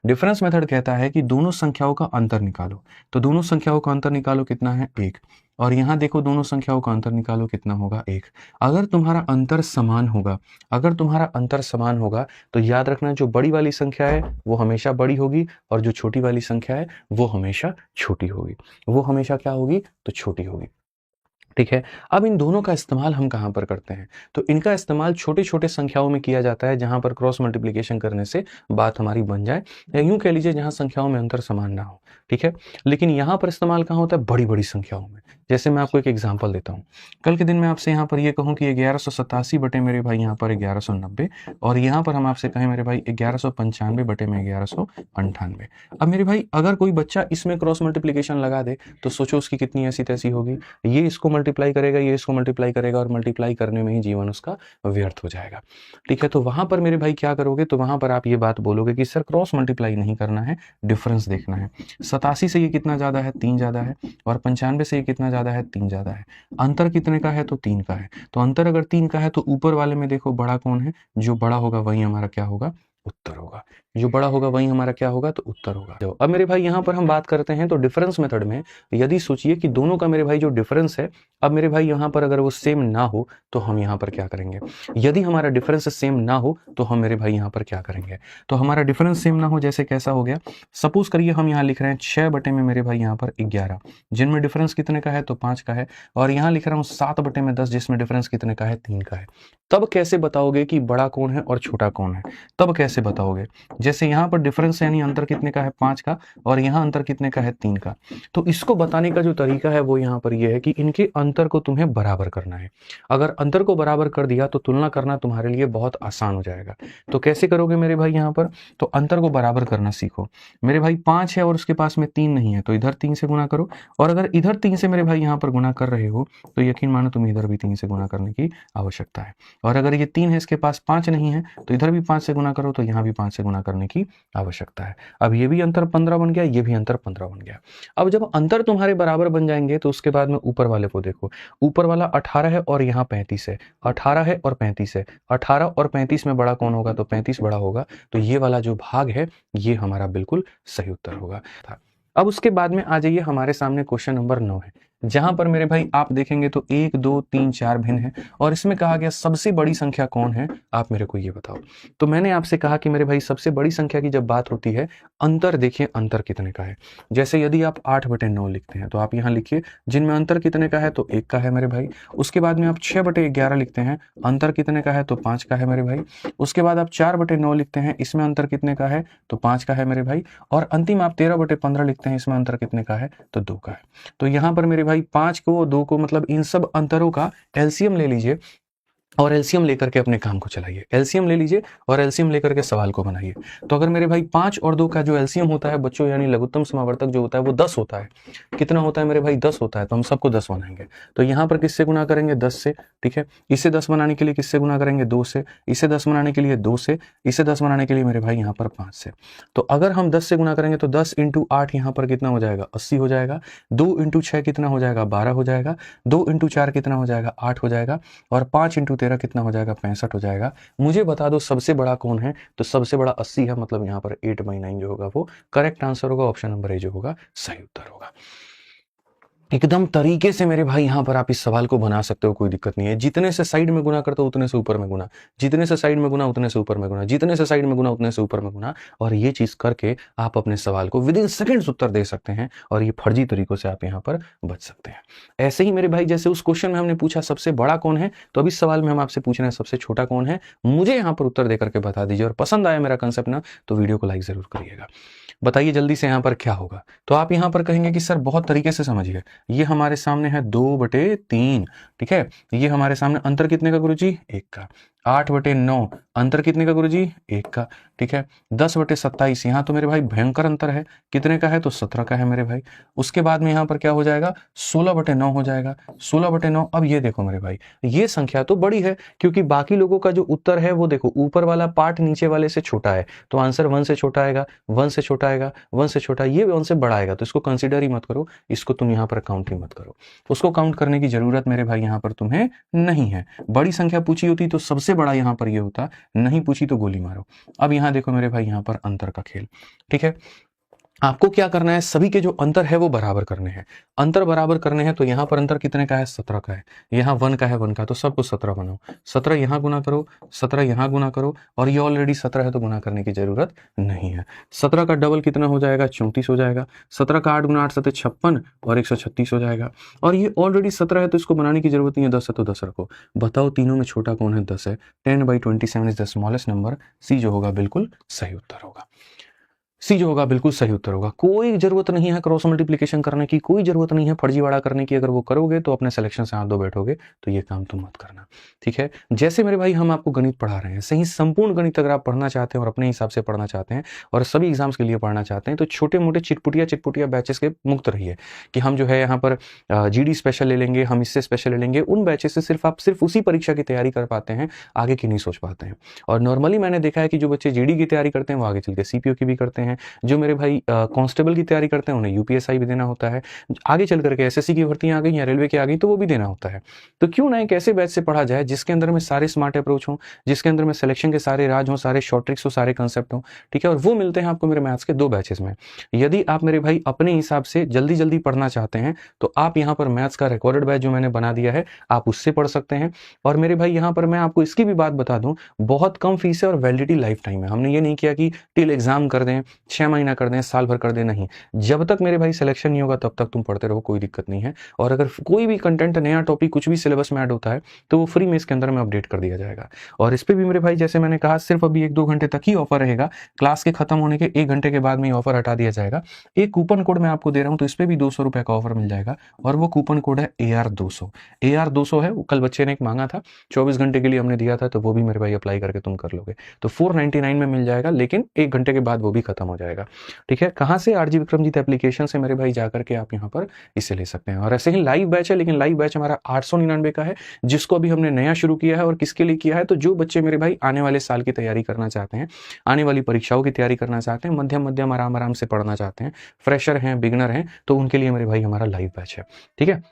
A: डिफरेंस मेथड कहता है कि दोनों संख्याओं का अंतर निकालो। तो दोनों संख्याओं का अंतर निकालो, कितना है 1, और यहाँ देखो दोनों संख्याओं का अंतर निकालो, कितना होगा 1। अगर तुम्हारा अंतर समान होगा, अगर तुम्हारा अंतर समान होगा तो याद रखना जो बड़ी वाली संख्या है वो हमेशा बड़ी होगी और जो छोटी वाली संख्या है वो हमेशा छोटी होगी। वो हमेशा क्या होगी तो छोटी होगी। ठीक है, अब इन दोनों का इस्तेमाल हम कहाँ पर करते हैं, तो इनका इस्तेमाल छोटे छोटे संख्याओं में किया जाता है जहां पर क्रॉस मल्टीप्लिकेशन करने से बात हमारी बन जाए, या यूं कह लीजिए जहां संख्याओं में अंतर समान ना हो। ठीक है, लेकिन यहाँ पर इस्तेमाल कहाँ होता है, बड़ी बड़ी संख्याओं में। जैसे मैं आपको एक एग्जाम्पल देता हूँ, कल के दिन मैं आपसे यहाँ पर ये कहूँ कि 1187 बटे मेरे भाई यहाँ पर 1190, और यहाँ पर हम आपसे कहें मेरे भाई 1195 बटे में 1198। अब मेरे भाई अगर कोई बच्चा इसमें क्रॉस मल्टीप्लिकेशन लगा दे तो सोचो उसकी कितनी ऐसी तैसी होगी। ये इसको मल्टीप्लाई करेगा, ये इसको मल्टीप्लाई करेगा, और मल्टीप्लाई करने में ही जीवन उसका व्यर्थ हो जाएगा। ठीक है, तो वहां पर मेरे भाई क्या करोगे, तो वहां पर आप ये बात बोलोगे कि सर क्रॉस मल्टीप्लाई नहीं करना है, डिफरेंस देखना है। 87 से ये कितना ज्यादा है, 3 ज्यादा है, और 95 से ये कितना ज्यादा है, 3 ज्यादा है। अंतर कितने का है तो 3 का है। तो अंतर अगर 3 का है तो ऊपर वाले में देखो बड़ा कौन है, जो बड़ा होगा वही हमारा क्या होगा, उत्तर होगा। जो बड़ा होगा वही हमारा क्या होगा तो उत्तर होगा। तो अब मेरे भाई यहाँ पर हम बात करते हैं तो डिफरेंस मेथड में यदि सोचिए कि दोनों का मेरे भाई जो डिफरेंस है, अब मेरे भाई यहाँ पर अगर वो सेम ना हो तो हम यहाँ पर क्या करेंगे। यदि हमारा डिफरेंस सेम ना हो तो हम मेरे भाई यहाँ पर क्या करेंगे, तो हमारा डिफरेंस सेम ना हो जैसे कैसा हो गया, सपोज करिए हम यहाँ लिख रहे हैं 6 बटे में मेरे भाई यहाँ पर 11, जिनमें डिफरेंस कितने का है तो 5 का है, और यहाँ लिख रहा हूँ 7 बटे में 10 जिसमें डिफरेंस कितने का है 3 का है। तब कैसे बताओगे कि बड़ा कौन है और छोटा कौन है, तब कैसे बताओगे, जैसे यहाँ पर डिफरेंस यानी अंतर कितने का है 5 का, और यहाँ अंतर कितने का है 3 का। तो इसको बताने का जो तरीका है वो यहाँ पर ये है कि इनके अंतर को तुम्हें बराबर करना है। अगर अंतर को बराबर कर दिया तो तुलना करना तुम्हारे लिए बहुत आसान हो जाएगा। तो कैसे करोगे मेरे भाई यहाँ पर, तो अंतर को बराबर करना सीखो। मेरे भाई 5 है और उसके पास में 3 नहीं है तो इधर 3 से गुना करो, और अगर इधर 3 से मेरे भाई यहाँ पर गुना कर रहे हो तो यकीन मानो तुम्हें इधर भी 3 से गुना करने की आवश्यकता है। और अगर ये 3 है इसके पास 5 नहीं है तो इधर भी 5 से गुना करो, तो यहाँ भी 5 से गुना करने की आवश्यकता है। अब ये भी अंतर 15 बन गया, ये भी अंतर 15 बन गया। अब जब अंतर तुम्हारे बराबर बन जाएंगे तो उसके बाद में ऊपर वाले को देखो, ऊपर वाला 18 है और यहाँ 35 है, 18 है और 35 है, 18 और 35 में बड़ा कौन होगा तो 35 बड़ा होगा। तो ये वाला जो भाग है ये हमारा बिल्कुल सही उत्तर होगा। अब उसके बाद में आ जाइए, हमारे सामने क्वेश्चन नंबर 9 है, जहां पर मेरे भाई आप देखेंगे तो 1 2 3 4 भिन्न है, और इसमें कहा गया सबसे बड़ी संख्या कौन है, आप मेरे को ये बताओ। तो मैंने आपसे कहा कि मेरे भाई सबसे बड़ी संख्या की जब बात होती है, अंतर देखिए अंतर कितने का है। जैसे यदि आप 8/9 लिखते हैं तो आप यहाँ लिखिए जिनमें अंतर कितने का है तो 1 का है मेरे भाई। उसके बाद में आप 6/11 लिखते हैं, अंतर कितने का है तो 5 का है मेरे भाई। उसके बाद आप 4/9 लिखते हैं, इसमें अंतर कितने का है तो 5 का है मेरे भाई। और अंतिम आप 13/15 लिखते हैं, इसमें अंतर कितने का है तो 2 का है। तो यहाँ पर मेरे भाई 5 को 2 को मतलब इन सब अंतरों का एलसीएम ले लीजिए, और एलसीएम लेकर के अपने काम को चलाइए। एलसीएम ले लीजिए और एलसीएम लेकर के सवाल को बनाइए। तो अगर मेरे भाई 5 और 2 का जो एलसीएम होता है बच्चों, यानी लघुत्तम समावर्तक जो होता है वो 10 होता है। कितना होता है मेरे भाई? 10 होता है। तो हम सबको 10 बनाएंगे। तो यहाँ पर किससे गुना करेंगे? 10 से। ठीक है, इसे 10 बनाने के लिए किससे गुना करेंगे? 2 से। इसे 10 बनाने के लिए 2 से। इसे 10 बनाने के लिए मेरे भाई यहाँ पर 5 से। तो अगर हम 10 से गुना करेंगे तो 10 × 8 यहाँ पर कितना हो जाएगा? 80 हो जाएगा। 2 × 6 कितना हो जाएगा? 12 हो जाएगा। 2 × 4 कितना हो जाएगा? 8 हो जाएगा। और 5 × 13 कितना हो जाएगा? 65 हो जाएगा। मुझे बता दो सबसे बड़ा कौन है? तो सबसे बड़ा 80 है, मतलब यहाँ पर 8/9 जो होगा वो करेक्ट आंसर होगा। ऑप्शन नंबर ए जो होगा सही उत्तर होगा। एकदम तरीके से मेरे भाई यहाँ पर आप इस सवाल को बना सकते हो, कोई दिक्कत नहीं है। जितने से साइड में गुना करते हो उतने से ऊपर में गुना, जितने से साइड में गुना उतने से ऊपर में गुना, जितने से साइड में गुना उतने से ऊपर में गुना, और ये चीज करके आप अपने सवाल को विदिन सेकंड्स उत्तर दे सकते हैं और ये फर्जी तरीकों से आप यहाँ पर बच सकते हैं। ऐसे ही मेरे भाई जैसे उस क्वेश्चन में हमने पूछा सबसे बड़ा कौन है, तो अब इस सवाल में हम आपसे पूछ रहे हैं सबसे छोटा कौन है। मुझे यहाँ पर उत्तर देकर के बता दीजिए, और पसंद आया मेरा कंसेप्ट ना तो वीडियो को लाइक जरूर करिएगा। बताइए जल्दी से यहाँ पर क्या होगा। तो आप यहाँ पर कहेंगे कि सर बहुत तरीके से समझिए, ये हमारे सामने है 2/3। ठीक है, ये हमारे सामने अंतर कितने का गुरुजी? 1 का। 8/9 अंतर कितने का गुरुजी? 1 का। ठीक है, 10/27 यहाँ तो मेरे भाई भयंकर अंतर है, कितने का है? तो 17 का है मेरे भाई। उसके बाद में यहाँ पर क्या हो जाएगा? 16/9 हो जाएगा। 16/9। अब ये देखो मेरे भाई, ये संख्या तो बड़ी है, क्योंकि बाकी लोगों का जो उत्तर है वो देखो ऊपर वाला पार्ट नीचे वाले से छोटा है, तो आंसर 1 से छोटा आएगा, 1 से छोटा आएगा, 1 से छोटा, ये 1 से बड़ा आएगा। तो इसको कंसिडर ही मत करो, इसको तुम यहाँ पर काउंट ही मत करो। उसको काउंट करने की जरूरत मेरे भाई यहाँ पर तुम्हें नहीं है। बड़ी संख्या पूछी होती तो सबसे बड़ा यहाँ पर ये होता, नहीं पूछी तो गोली मारो। अब यहाँ देखो मेरे भाई यहाँ पर अंतर का खेल। ठीक है, आपको क्या करना है? सभी के जो अंतर है वो बराबर करने हैं। अंतर बराबर करने हैं तो यहाँ पर अंतर कितने का है? 17 का है। यहाँ 1 का है, 1 का, तो सबको 17 बनाओ। 17 यहाँ गुना करो, 17 यहाँ गुना करो, और ये ऑलरेडी 17 है तो गुना करने की जरूरत नहीं है। 17 का डबल कितना हो जाएगा? 34 हो जाएगा। 17 का 8 × 8 = 56 और 136 हो जाएगा। और ये ऑलरेडी 17 है तो इसको बनाने की जरूरत नहीं है। 10 है तो 10 रखो। बताओ तीनों में छोटा कौन है? 10 है। 10/27 इज द स्मॉलेस्ट नंबर। सी जो होगा बिल्कुल सही उत्तर होगा। सी जो होगा बिल्कुल सही उत्तर होगा। कोई जरूरत नहीं है क्रॉस मल्टीप्लिकेशन करने की, कोई जरूरत नहीं है फर्जीवाड़ा करने की। अगर वो करोगे तो अपने सिलेक्शन से हाथ धो बैठोगे, तो ये काम तुम मत करना। ठीक है, जैसे मेरे भाई हम आपको गणित पढ़ा रहे हैं, सही संपूर्ण गणित अगर आप पढ़ना चाहते हैं और अपने हिसाब से पढ़ना चाहते हैं और सभी एग्जाम्स के लिए पढ़ना चाहते हैं, तो छोटे मोटे चिटपुटिया बैचेस के मुक्त रहिए कि हम जो है यहाँ पर जीडी स्पेशल ले लेंगे, हम इससे स्पेशल ले लेंगे। उन बैचेस से सिर्फ आप सिर्फ उसी परीक्षा की तैयारी कर पाते हैं, आगे की नहीं सोच पाते हैं। और नॉर्मली मैंने देखा है कि जो बच्चे जीडी की तैयारी करते हैं वो आगे चल के सीपीओ की भी करते हैं। जो मेरे भाई कांस्टेबल की तैयारी करते हैं उन्हें यूपीएसआई भी देना होता है। आगे चल करके एसएससी की भर्तियां आ गई या रेलवे की आ गई तो वो भी देना होता है। तो क्यों ना एक ऐसे बैच से पढ़ा जाए जिसके अंदर में सारे स्मार्ट अप्रोच हों, जिसके अंदर में सिलेक्शन के सारे राज हों, सारे शॉर्ट ट्रिक्स हो, सारे कंसेप्ट हों। ठीक है, और वो मिलते हैं आपको मेरे मैथ्स के 2 बैचेस में। यदि आप मेरे भाई अपने हिसाब से जल्दी जल्दी पढ़ना चाहते हैं तो आप यहाँ पर मैथ्स का रिकॉर्डेड बैच जो मैंने बना दिया है आप उससे पढ़ सकते हैं। और मेरे भाई यहाँ पर मैं आपको इसकी भी बात बता दूं, बहुत कम फीस है और वैलिडिटी लाइफ टाइम है। हमने ये नहीं किया कि टिल एग्जाम कर दें, 6 महीना कर दें, साल भर कर दें, नहीं। जब तक मेरे भाई सिलेक्शन नहीं होगा तब तक तुम पढ़ते रहो, कोई दिक्कत नहीं है। और अगर कोई भी कंटेंट, नया टॉपिक, कुछ भी सिलेबस में ऐड होता है तो वो फ्री में इसके अंदर में अपडेट कर दिया जाएगा। और इस पे भी मेरे भाई जैसे मैंने कहा सिर्फ अभी 1-2 घंटे तक ही ऑफर रहेगा। क्लास के खत्म होने के 1 घंटे के बाद में ऑफर हटा दिया जाएगा। एक कूपन कोड मैं आपको दे रहा हूं तो इस पे भी 200 रुपए का ऑफर मिल जाएगा, और वो कूपन कोड है AR200। AR200 है, वो कल बच्चे ने एक मांगा था, 24 घंटे के लिए हमने दिया था, तो वो भी मेरे भाई अप्लाई करके तुम कर लोगे तो 499 में मिल जाएगा, लेकिन 1 घंटे के बाद वो भी खत्म हो जाएगा। ठीक है, कहां से? आरजी विक्रमजीत एप्लीकेशन से मेरे भाई जाकर के आप यहाँ पर इसे ले सकते हैं। और ऐसे ही लाइव बैच है, लेकिन लाइव बैच हमारा 899 का है, जिसको अभी हमने नया शुरू किया है। और किसके लिए किया है? तो जो बच्चे मेरे भाई आने वाले साल की तैयारी करना चाहते हैं, आने वाली परीक्षाओं की तैयारी करना चाहते हैं, मध्यम मध्यम आराम आराम से पढ़ना चाहते हैं, फ्रेशर हैं, बिगनर हैं, तो उनके लिए मेरे भाई हमारा लाइव बैच है। ठीक है,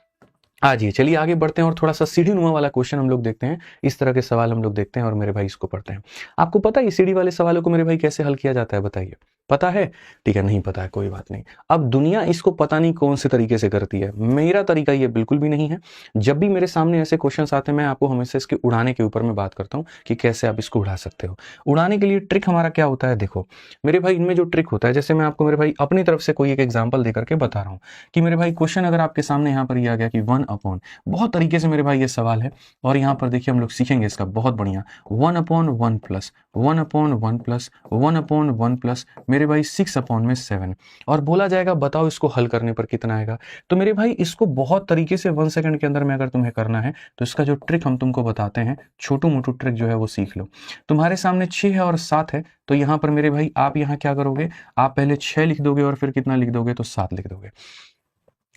A: आइए चलिए आगे बढ़ते हैं और थोड़ा सा सीढ़ी नुमा वाला क्वेश्चन हम लोग देखते हैं। इस तरह के सवाल हम लोग देखते हैं और मेरे भाई इसको पढ़ते हैं। आपको पता है सीढ़ी वाले सवालों को मेरे भाई कैसे हल किया जाता है? बताइए, पता है? ठीक है, नहीं पता है, कोई बात नहीं। अब दुनिया इसको पता नहीं कौन से तरीके से करती है, मेरा तरीका ये बिल्कुल भी नहीं है। जब भी मेरे सामने ऐसे क्वेश्चन आते हैं मैं आपको हमेशा इसके उड़ाने के ऊपर में बात करता हूँ कि कैसे आप इसको उड़ा सकते हो। उड़ाने के लिए ट्रिक हमारा क्या होता है? देखो मेरे भाई, इनमें जो ट्रिक होता है, जैसे मैं आपको मेरे भाई अपनी तरफ से कोई एक एग्जाम्पल देकर के बता रहा हूँ कि मेरे भाई क्वेश्चन अगर आपके सामने यहाँ पर ये आ गया कि 1/, बहुत तरीके से मेरे भाई ये सवाल है, और यहाँ पर देखिए हम लोग सीखेंगे इसका बहुत बढ़िया। 1/1 प्लस 1/1 प्लस 1/1 प्लस मेरे भाई 6/7 और बोला जाएगा बताओ इसको हल करने पर कितना आएगा। तो मेरे भाई इसको बहुत तरीके से 1 सेकंड के अंदर में अगर तुम्हें करना है तो इसका जो ट्रिक हम तुमको बताते हैं, छोटू मोटू ट्रिक जो है वो सीख लो। तुम्हारे सामने 6 है और 7 है, तो यहाँ पर मेरे भाई आप यहाँ क्या करोगे, आप पहले 6 लिख दोगे और फिर कितना लिख दोगे, तो 7 लिख दोगे।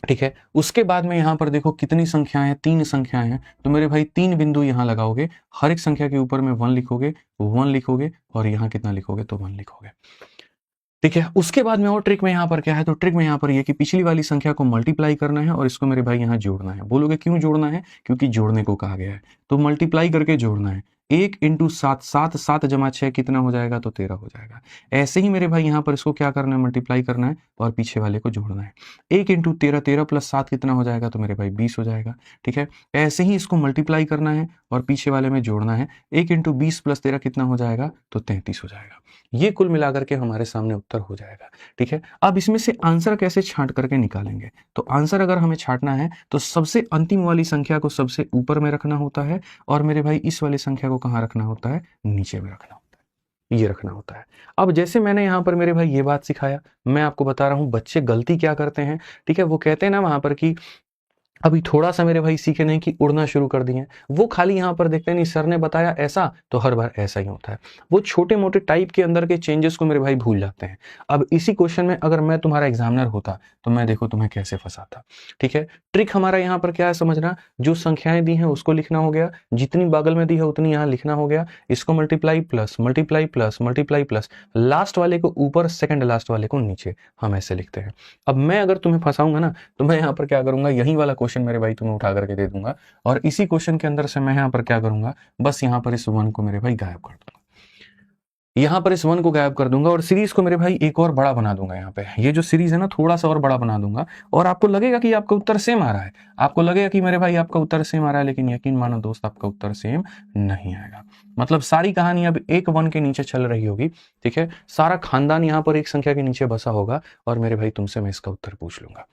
A: ठीक है, उसके बाद में यहाँ पर देखो कितनी संख्याएं हैं, 3 संख्याएं हैं, तो मेरे भाई 3 बिंदु यहाँ लगाओगे, हर एक संख्या के ऊपर में 1 लिखोगे, 1 लिखोगे और यहाँ कितना लिखोगे, तो 1 लिखोगे। ठीक है, उसके बाद में और ट्रिक में यहाँ पर क्या है, तो ट्रिक में यहाँ पर ये कि पिछली वाली संख्या को मल्टीप्लाई करना है और इसको मेरे भाई यहाँ जोड़ना है। बोलोगे क्यों जोड़ना है, क्योंकि जोड़ने को कहा गया है, तो मल्टीप्लाई करके जोड़ना है। 1 × 7, 7 7 × 6 कितना हो जाएगा, तो 13 हो जाएगा। ऐसे ही मेरे भाई यहाँ पर इसको क्या करना है, मल्टीप्लाई करना है और पीछे वाले को जोड़ना है। 1 × 13, 13 + 7 कितना हो जाएगा, तो मेरे भाई 20 हो जाएगा। ठीक है, ऐसे ही इसको मल्टीप्लाई करना है और पीछे वाले में जोड़ना है। 1 × 20 + 13 कितना हो जाएगा, तो 33 हो जाएगा। ये कुल मिलाकर के हमारे सामने उत्तर हो जाएगा। ठीक है, अब इसमें से आंसर कैसे छांट करके निकालेंगे, तो आंसर अगर हमें छांटना है तो सबसे अंतिम वाली संख्या को सबसे ऊपर में रखना होता है और मेरे भाई इस वाली संख्या को कहाँ रखना होता है, नीचे में रखना होता है, ये रखना होता है। अब जैसे मैंने यहाँ पर मेरे भाई ये बात सिखाया, मैं आपको बता रहा हूँ बच्चे गलती क्या करते हैं। ठीक है, वो कहते हैं ना वहां पर कि अभी थोड़ा सा मेरे भाई सीखे नहीं कि उड़ना शुरू कर दिए, वो खाली यहाँ पर देखते नहीं सर ने बताया ऐसा तो हर बार ऐसा ही होता है। वो छोटे मोटे टाइप के अंदर के चेंजेस को मेरे भाई भूल जाते हैं। अब इसी क्वेश्चन में अगर मैं तुम्हारा एग्जामिनर होता तो मैं देखो तुम्हें कैसे फंसाता। ठीक है, ट्रिक हमारा यहाँ पर क्या है समझना, जो संख्याएं दी हैं उसको लिखना हो गया, जितनी बगल में दी है उतनी यहाँ लिखना हो गया, इसको multiply plus multiply plus multiply plus, last वाले को ऊपर सेकंड लास्ट वाले को नीचे, हम ऐसे लिखते हैं। अब मैं अगर तुम्हें फंसाऊंगा ना तो मैं यहाँ पर क्या करूंगा, यही वाला क्वेश्चन मेरे भाई तुम्हें उठा करके दे दूंगा और इसी क्वेश्चन के अंदर से मैं यहाँ पर क्या करूंगा, बस यहाँ पर इस 1 को मेरे भाई गायब कर दूंगा, यहाँ पर इस 1 को गायब कर दूंगा और सीरीज को मेरे भाई एक और बड़ा बना दूंगा। यहाँ पे ये जो सीरीज है ना थोड़ा सा और बड़ा बना दूंगा और आपको लगेगा कि आपका उत्तर सेम आ रहा है, आपको लगेगा कि मेरे भाई आपका उत्तर सेम आ रहा है, लेकिन यकीन मानो दोस्त आपका उत्तर सेम नहीं आएगा। मतलब सारी कहानी अब एक 1 के नीचे चल रही होगी। ठीक है, सारा खानदान यहाँ पर एक संख्या के नीचे बसा होगा और मेरे भाई तुमसे मैं इसका उत्तर पूछ लूंगा,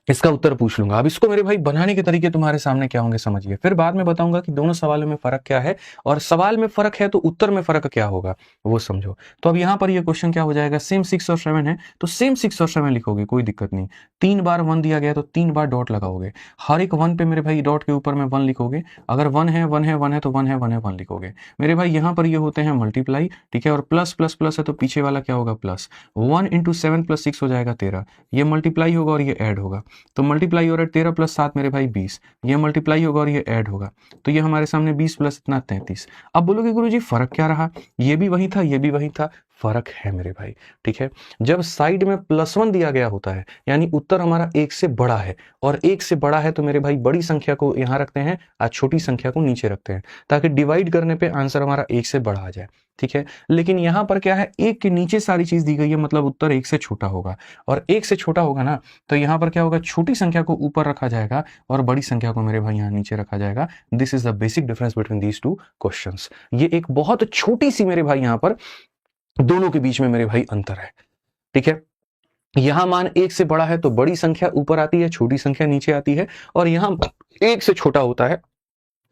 A: इसका उत्तर पूछ लूंगा। अब इसको मेरे भाई बनाने के तरीके तुम्हारे सामने क्या होंगे समझिए, फिर बाद में बताऊंगा कि दोनों सवालों में फर्क क्या है और सवाल में फर्क है तो उत्तर में फर्क क्या होगा वो समझो। तो अब यहाँ पर ये क्वेश्चन क्या हो जाएगा, सेम 6 और 7 है तो सेम 6 और 7 लिखोगे, कोई दिक्कत नहीं। 3 बार 1 दिया गया तो 3 बार डॉट लगाओगे, हर एक 1 पे मेरे भाई डॉट के ऊपर में 1 लिखोगे, अगर 1 है 1 है 1 है तो 1 है 1 है 1 लिखोगे। मेरे भाई यहाँ पर ये होते हैं मल्टीप्लाई। ठीक है, और प्लस प्लस प्लस है तो पीछे वाला क्या होगा, प्लस। 1 × 7 + 6 हो जाएगा 13, ये मल्टीप्लाई होगा और ये ऐड होगा, तो मल्टीप्लाई हो रहा है 13 + 7 मेरे भाई 20, ये मल्टीप्लाई होगा और ये ऐड होगा, तो ये हमारे सामने 20 + इतना 33। अब बोलोगे गुरुजी फर्क क्या रहा, ये भी वही था ये भी वही था, फर्क है मेरे भाई। ठीक है, जब साइड में +1 दिया गया होता है यानी उत्तर हमारा 1 से बड़ा है, और 1 से बड़ा है तो मेरे भाई बड़ी संख्या को यहाँ रखते हैं और छोटी संख्या को नीचे रखते हैं, ताकि डिवाइड करने पे आंसर हमारा 1 से बड़ा आ जाए। ठीक है, लेकिन यहाँ पर क्या है, 1 के नीचे सारी चीज दी गई है, मतलब उत्तर 1 से छोटा होगा, और 1 से छोटा होगा ना तो यहाँ पर क्या होगा, छोटी संख्या को ऊपर रखा जाएगा और बड़ी संख्या को मेरे भाई यहाँ नीचे रखा जाएगा। This is the basic difference between these two questions. ये एक बहुत छोटी सी मेरे भाई यहाँ पर दोनों के बीच में मेरे भाई अंतर है। ठीक है, यहां मान 1 से बड़ा है तो बड़ी संख्या ऊपर आती है, छोटी संख्या नीचे आती है, और यहां 1 से छोटा होता है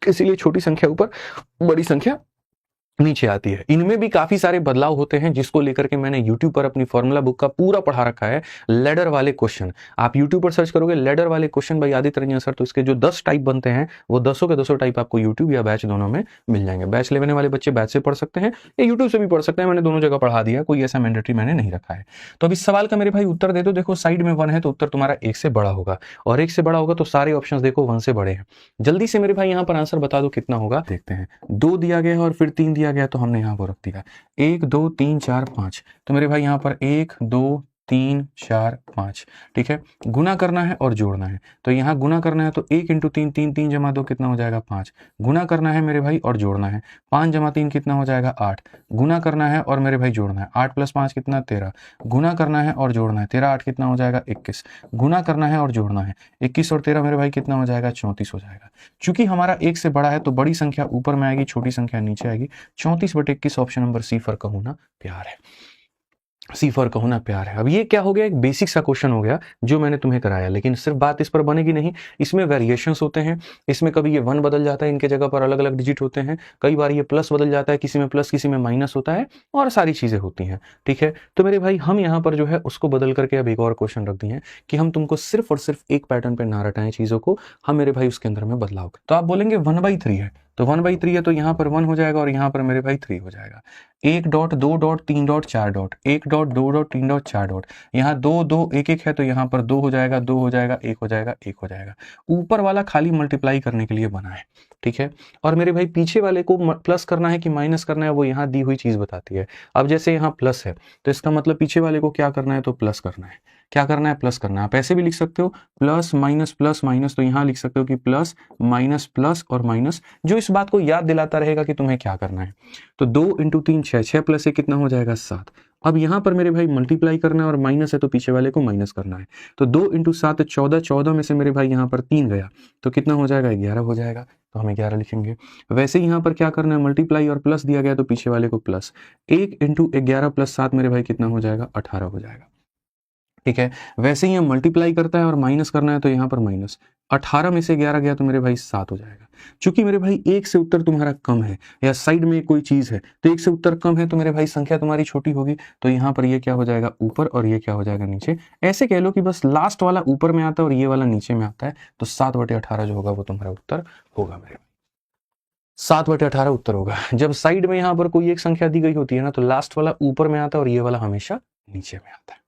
A: इसीलिए छोटी संख्या ऊपर बड़ी संख्या नीचे आती है। इनमें भी काफी सारे बदलाव होते हैं जिसको लेकर के मैंने YouTube पर अपनी फॉर्मूला बुक का पूरा पढ़ा रखा है। लैडर वाले क्वेश्चन आप YouTube पर सर्च करोगे, लैडर वाले question by Aditya Ranjan sir, तो इसके जो 10 टाइप बनते हैं वो 10 के 10 टाइप आपको YouTube या बैच दोनों में मिल जाएंगे। बैच लेने वाले बच्चे बैच से पढ़ सकते हैं या YouTube से भी पढ़ सकते हैं, मैंने दोनों जगह पढ़ा दिया, कोई ऐसा मैंडेटरी मैंने नहीं रखा है। तो अब इस सवाल का मेरे भाई उत्तर दे दो। देखो साइड में 1 है तो उत्तर तुम्हारा 1 से बड़ा होगा, और 1 से बड़ा होगा तो सारे ऑप्शन देखो 1 से बड़े हैं। जल्दी से मेरे भाई यहाँ पर आंसर बता दो कितना होगा, देखते हैं। 2 दिया गया है और फिर 3 दिया गया तो हमने यहाँ पर रख दिया 1 2 3 4 5, तो मेरे भाई यहाँ पर 1 2 3 4 5। ठीक है, गुना करना है और जोड़ना है, तो यहाँ गुना करना है तो 1 × 3 3 3 × 2 कितना हो जाएगा 5, गुना करना है मेरे भाई और जोड़ना है, 5 × 3 कितना हो जाएगा 8, गुना करना है और मेरे भाई जोड़ना है, 8 + 5 कितना 13, गुना करना है और जोड़ना है, 13 8 कितना हो जाएगा 21, गुना करना है और जोड़ना है, 21 और 13 मेरे भाई कितना हो जाएगा 34 हो जाएगा। चूंकि हमारा 1 से बड़ा है तो बड़ी संख्या ऊपर में आएगी, छोटी संख्या नीचे आएगी। 34/21 ऑप्शन नंबर सी फॉर कहूं ना प्यार है। सी फॉर कहो ना प्यार है। अब ये क्या हो गया, एक बेसिक सा क्वेश्चन हो गया जो मैंने तुम्हें कराया, लेकिन सिर्फ बात इस पर बनेगी नहीं, इसमें वेरिएशंस होते हैं। इसमें कभी ये 1 बदल जाता है, इनके जगह पर अलग अलग डिजिट होते हैं, कई बार ये प्लस बदल जाता है, किसी में प्लस किसी में माइनस होता है, और सारी चीजें होती हैं। ठीक है, तो मेरे भाई हम यहाँ पर जो है उसको बदल करके अब एक और क्वेश्चन रख दिए हैं कि हम तुमको सिर्फ और सिर्फ एक पैटर्न पे ना रटाएं चीजों को, हम मेरे भाई उसके अंदर में बदलाव करें। तो आप बोलेंगे 1/3 है, तो 1/3 है तो यहाँ पर 1 हो जाएगा और यहाँ पर मेरे भाई 3 हो जाएगा। 1 dot 2 dot 3 dot 4 dot, 1 dot 2 dot 3 dot 4 dot, यहाँ 2 2 1 1 है तो यहाँ पर 2 हो जाएगा, 2 हो जाएगा, 1 हो जाएगा, 1 हो जाएगा। ऊपर वाला खाली मल्टीप्लाई करने के लिए बना है। ठीक है, और मेरे भाई पीछे वाले को प्लस करना है कि माइनस करना है वो यहाँ दी हुई चीज बताती है। अब जैसे यहाँ प्लस है तो इसका मतलब पीछे वाले को क्या करना है, तो प्लस करना है। क्या करना है, प्लस करना है। आप ऐसे भी लिख सकते हो प्लस माइनस, तो यहाँ लिख सकते हो कि प्लस माइनस प्लस और माइनस, जो इस बात को याद दिलाता रहेगा कि तुम्हें क्या करना है। तो 2 × 3 6, 6 प्लस 1 कितना हो जाएगा 7। अब यहाँ पर मेरे भाई मल्टीप्लाई करना है और माइनस है तो पीछे वाले को माइनस करना है। तो 2 × 7 14, 14 में से मेरे भाई यहाँ पर 3 गया तो कितना हो जाएगा, 11 हो जाएगा, तो हम 11 लिखेंगे। वैसे ही यहाँ पर क्या करना है, मल्टीप्लाई और प्लस दिया गया तो पीछे वाले को प्लस, 1 × 11 + 7 मेरे भाई कितना हो जाएगा, 18 हो जाएगा। ठीक है, वैसे ही हम मल्टीप्लाई करता है और माइनस करना है तो यहाँ पर माइनस, 18 में से 11 गया तो मेरे भाई 7 हो जाएगा। चूंकि मेरे भाई 1 से उत्तर तुम्हारा कम है या साइड में कोई चीज है तो 1 से उत्तर कम है तो मेरे भाई संख्या तुम्हारी छोटी होगी, तो यहाँ पर ये क्या हो जाएगा ऊपर और ये क्या हो जाएगा नीचे। ऐसे कह लो कि बस लास्ट वाला ऊपर में आता है और ये वाला नीचे में आता है, तो 7/18 जो होगा वो तुम्हारा उत्तर होगा मेरे। 7/18 उत्तर होगा। जब साइड में यहाँ पर कोई एक संख्या दी गई होती है ना तो लास्ट वाला ऊपर में आता है और ये वाला हमेशा नीचे में आता है।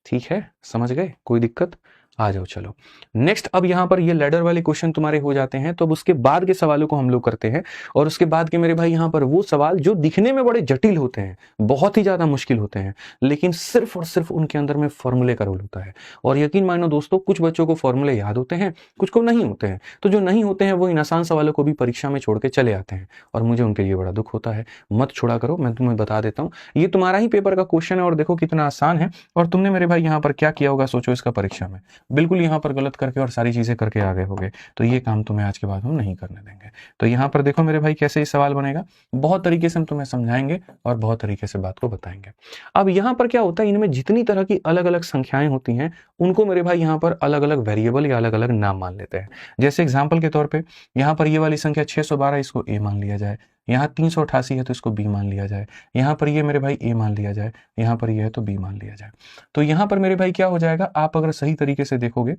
A: ठीक है, समझ गए, कोई दिक्कत? आ जाओ चलो नेक्स्ट। अब यहां पर ये लैडर वाले क्वेश्चन तुम्हारे हो जाते हैं, तो अब उसके बाद के सवालों को हम लोग करते हैं। और उसके बाद के मेरे भाई यहां पर वो सवाल जो दिखने में बड़े जटिल होते हैं, बहुत ही ज्यादा मुश्किल होते हैं, लेकिन सिर्फ और सिर्फ उनके अंदर में फॉर्मूले का रोल होता है। और यकीन मानो दोस्तों, कुछ बच्चों को फॉर्मूले याद होते हैं, कुछ को नहीं होते हैं। तो जो नहीं होते हैं वो इन आसान सवालों को भी परीक्षा में छोड़ के चले आते हैं, और मुझे उनके लिए बड़ा दुख होता है। मत छोड़ा करो, मैं तुम्हें बता देता हूं, ये तुम्हारा ही पेपर का क्वेश्चन है और देखो कितना आसान है। और तुमने मेरे भाई यहाँ पर क्या किया होगा, सोचो इसका परीक्षा में बिल्कुल यहाँ पर गलत करके और सारी चीजें करके आ गए होगे, तो ये काम तुम्हें आज के बाद हम नहीं करने देंगे। तो यहाँ पर देखो मेरे भाई कैसे ये सवाल बनेगा, बहुत तरीके से हम तुम्हें समझाएंगे और बहुत तरीके से बात को बताएंगे। अब यहाँ पर क्या होता है, इनमें जितनी तरह की अलग अलग संख्याएं होती हैं उनको मेरे भाई यहाँ पर अलग अलग वेरिएबल या अलग अलग नाम मान लेते हैं। जैसे एग्जाम्पल के तौर पर यहाँ पर ये वाली संख्या 612, इसको ए मान लिया जाए। यहाँ 388 है तो इसको बी मान लिया जाए। यहाँ पर ये मेरे भाई ए मान लिया जाए, यहाँ पर ये है तो बी मान लिया जाए। तो यहाँ पर मेरे भाई क्या हो जाएगा, आप अगर सही तरीके से देखोगे,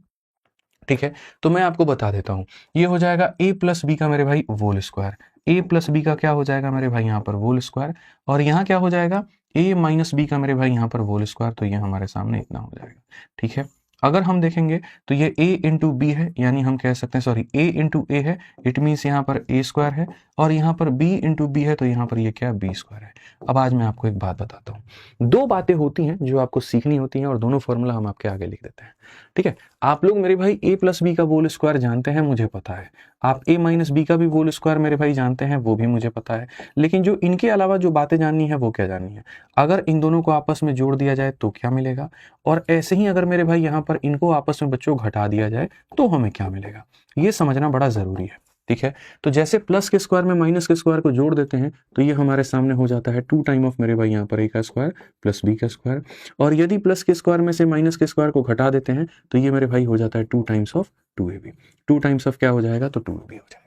A: ठीक है, तो मैं आपको बता देता हूं, ये हो जाएगा a + b का मेरे भाई होल स्क्वायर। a + b का क्या हो जाएगा मेरे भाई यहाँ पर होल स्क्वायर, और यहाँ क्या हो जाएगा a - b का मेरे भाई यहाँ पर होल स्क्वायर। तो ये हमारे सामने इतना हो जाएगा। ठीक है, अगर हम देखेंगे तो ये a × b है, यानी हम कह सकते हैं सॉरी a × a है, इट मीन्स यहाँ पर a² है, और यहाँ पर b × b है तो यहाँ पर ये क्या b² है। अब आज मैं आपको एक बात बताता हूँ, दो बातें होती हैं जो आपको सीखनी होती हैं और दोनों फॉर्मूला हम आपके आगे लिख देते हैं। ठीक है, आप लोग मेरे भाई a + b का होल स्क्वायर जानते हैं, मुझे पता है। आप a - b का भी होल स्क्वायर मेरे भाई जानते हैं, वो भी मुझे पता है। लेकिन जो इनके अलावा जो बातें जाननी है वो क्या जाननी है, अगर इन दोनों को आपस में जोड़ दिया जाए तो क्या मिलेगा, और ऐसे ही अगर मेरे भाई यहाँ पर इनको आपस में बच्चों घटा दिया जाए तो हमें क्या मिलेगा, ये समझना बड़ा जरूरी है। ठीक है, तो जैसे प्लस के स्क्वायर में माइनस के स्क्वायर को जोड़ देते हैं तो ये हमारे सामने हो जाता है 2 टाइम ऑफ मेरे भाई यहाँ पर a का स्क्वायर प्लस b का स्क्वायर, और यदि प्लस के स्क्वायर में से माइनस के स्क्वायर को घटा देते हैं तो ये मेरे भाई हो जाता है 2 times of 2ab। 2 times of क्या हो जाएगा, तो 2ab हो जाएगा।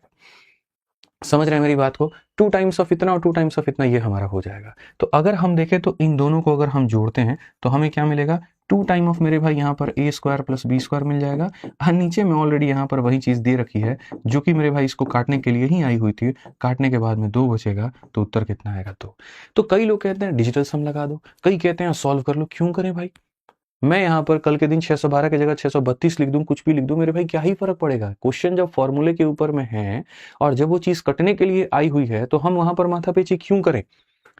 A: समझ रहे हैं मेरी बात को, 2 टाइम्स ऑफ इतना और 2 टाइम्स ऑफ इतना, ये हमारा हो जाएगा। तो अगर हम देखें तो इन दोनों को अगर हम जोड़ते हैं तो हमें क्या मिलेगा, 2 टाइम ऑफ मेरे भाई यहाँ पर a² + b² मिल जाएगा। हाँ, नीचे में ऑलरेडी यहाँ पर वही चीज दे रखी है जो कि मेरे भाई इसको काटने के लिए ही आई हुई थी। काटने के बाद में 2 बचेगा तो उत्तर कितना आएगा, 2। तो कई लोग कहते हैं डिजिटल सम लगा दो, कई कहते हैं सॉल्व कर लो। क्यों करें भाई, मैं यहाँ पर कल के दिन 612 की जगह 632 लिख दूं, कुछ भी लिख दूं, मेरे भाई क्या ही फर्क पड़ेगा। क्वेश्चन जब फॉर्मूले के ऊपर में है और जब वो चीज कटने के लिए आई हुई है तो हम वहां पर माथापेची क्यों करें।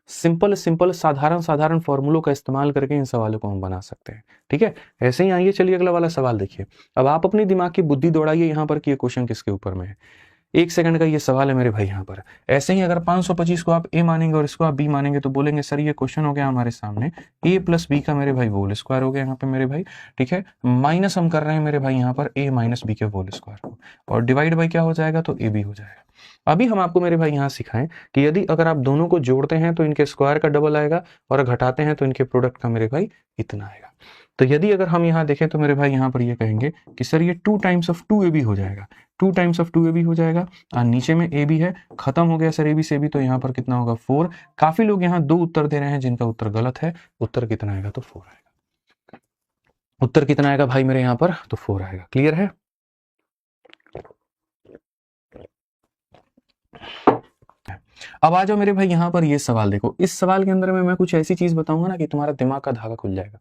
A: सिंपल सिंपल साधारण फॉर्मूलों का इस्तेमाल करके इन सवालों को हम बना सकते हैं। ठीक है, ऐसे ही आइए, चलिए अगला वाला सवाल देखिए। अब आप अपने दिमाग की बुद्धि दौड़ाइए यहाँ पर कि ये क्वेश्चन किसके ऊपर में है। 1 सेकंड का ये सवाल है मेरे भाई यहाँ पर। ऐसे ही अगर 525 को आप a मानेंगे और इसको आप b मानेंगे तो बोलेंगे सर ये क्वेश्चन हो गया हमारे सामने a + b का मेरे भाई होल स्क्वायर हो गया यहाँ पे मेरे भाई। ठीक है, माइनस हम कर रहे हैं मेरे भाई यहाँ पर a - b के होल स्क्वायर को, और डिवाइड बाई क्या हो जाएगा, तो ab हो जाएगा। अभी हम आपको मेरे भाई यहाँ सिखाएं कि यदि अगर आप दोनों को जोड़ते हैं तो इनके स्क्वायर का डबल आएगा और घटाते हैं तो इनके प्रोडक्ट का मेरे भाई इतना आएगा। तो यदि अगर हम यहाँ देखें तो मेरे भाई यहाँ पर ये कहेंगे कि सर ये 2 टाइम्स ऑफ 2ab हो जाएगा, 2 टाइम्स ऑफ 2ab हो जाएगा। और नीचे में ab है, खत्म हो गया सर ab से भी, तो यहाँ पर कितना होगा 4। काफी लोग यहाँ 2 उत्तर दे रहे हैं जिनका उत्तर गलत है। उत्तर कितना आएगा तो 4 आएगा। उत्तर कितना आएगा भाई मेरे यहाँ पर तो 4 आएगा। क्लियर है? अब आ जाओ मेरे भाई यहाँ पर ये सवाल देखो। इस सवाल के अंदर में मैं कुछ ऐसी चीज बताऊंगा ना कि तुम्हारा दिमाग का धागा खुल जाएगा,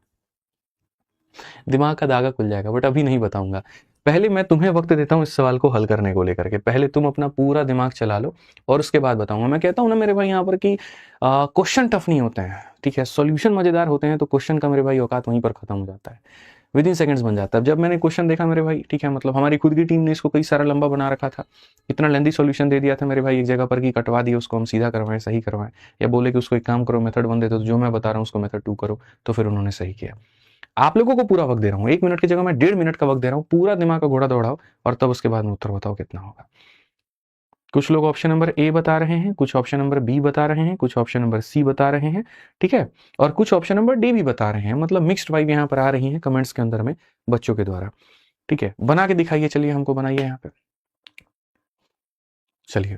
A: दिमाग का धागा खुल जाएगा, बट अभी नहीं बताऊंगा। पहले मैं तुम्हें वक्त देता हूं इस सवाल को हल करने को लेकर के। पहले तुम अपना पूरा दिमाग चला लो और उसके बाद बताऊंगा। मैं कहता हूं ना मेरे भाई यहाँ पर कि क्वेश्चन टफ नहीं होते हैं, ठीक है, सॉल्यूशन मजेदार होते हैं। तो क्वेश्चन का मेरे भाई औकात वहीं पर खत्म हो जाता है, विद इन सेकंड्स बन जाता है। जब मैंने क्वेश्चन देखा मेरे भाई, ठीक है, मतलब हमारी खुद की टीम ने इसको कई सारा लंबा बना रखा था, इतना लेंदी सॉल्यूशन दे दिया था मेरे भाई एक जगह पर कि कटवा दिए उसको, हम सीधा करवाएं, सही करवाएं, या बोले कि उसको एक काम करो मेथड 1 दे दो, तो जो मैं बता रहा हूँ उसको मेथड 2 करो, तो फिर उन्होंने सही किया। आप लोगों को पूरा वक्त दे रहा हूँ, 1 मिनट की जगह मैं 1.5 मिनट का वक्त दे रहा हूँ, पूरा दिमाग का घोड़ा दौड़ाओ और तब उसके बाद में उत्तर बताओ कितना होगा। कुछ लोग ऑप्शन नंबर ए बता रहे हैं, कुछ ऑप्शन नंबर बी बता रहे हैं, कुछ ऑप्शन नंबर सी बता रहे हैं, ठीक है, और कुछ ऑप्शन नंबर डी भी बता रहे हैं। मतलब मिक्स्ड वाइब यहाँ पर आ रही है कमेंट्स के अंदर में बच्चों के द्वारा, ठीक है। बना के दिखाइए, चलिए हमको बनाइए यहाँ पे, चलिए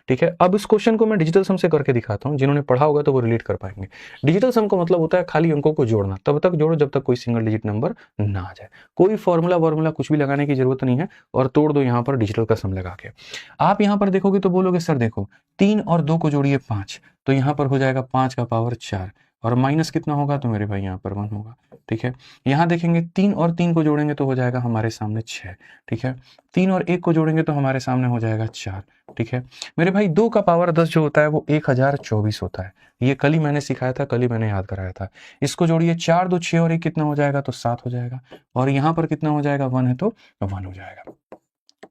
A: ठीक है। अब इस क्वेश्चन को मैं डिजिटल सम से करके दिखाता हूं, जिन्होंने पढ़ा होगा तो वो रिलेट कर पाएंगे। डिजिटल सम का मतलब होता है खाली अंकों को जोड़ना, तब तक जोड़ो जब तक कोई सिंगल डिजिट नंबर ना आ जाए। कोई फॉर्मूला वॉर्मूला कुछ भी लगाने की जरूरत नहीं है, और तोड़ दो यहाँ पर डिजिटल का सम लगा के। आप यहाँ पर देखोगे तो बोलोगे सर देखो 3 और 2 को जोड़िए 5, तो यहाँ पर हो जाएगा 5 का पावर 4, और माइनस कितना होगा तो मेरे भाई यहाँ पर 1 होगा, ठीक है। यहाँ देखेंगे 3 और 3 को जोड़ेंगे तो हो जाएगा हमारे सामने 6, ठीक है। 3 और 1 को जोड़ेंगे तो हमारे सामने हो जाएगा 4, ठीक है। मेरे भाई 2 का पावर 10 जो होता है वो 1024 होता है। ये कल ही मैंने सिखाया था, कल ही मैंने याद कराया था। इसको जोड़िए 4 2 6 और 1 कितना हो जाएगा तो 7 हो जाएगा, और यहाँ पर कितना हो जाएगा 1 है तो 1 हो जाएगा,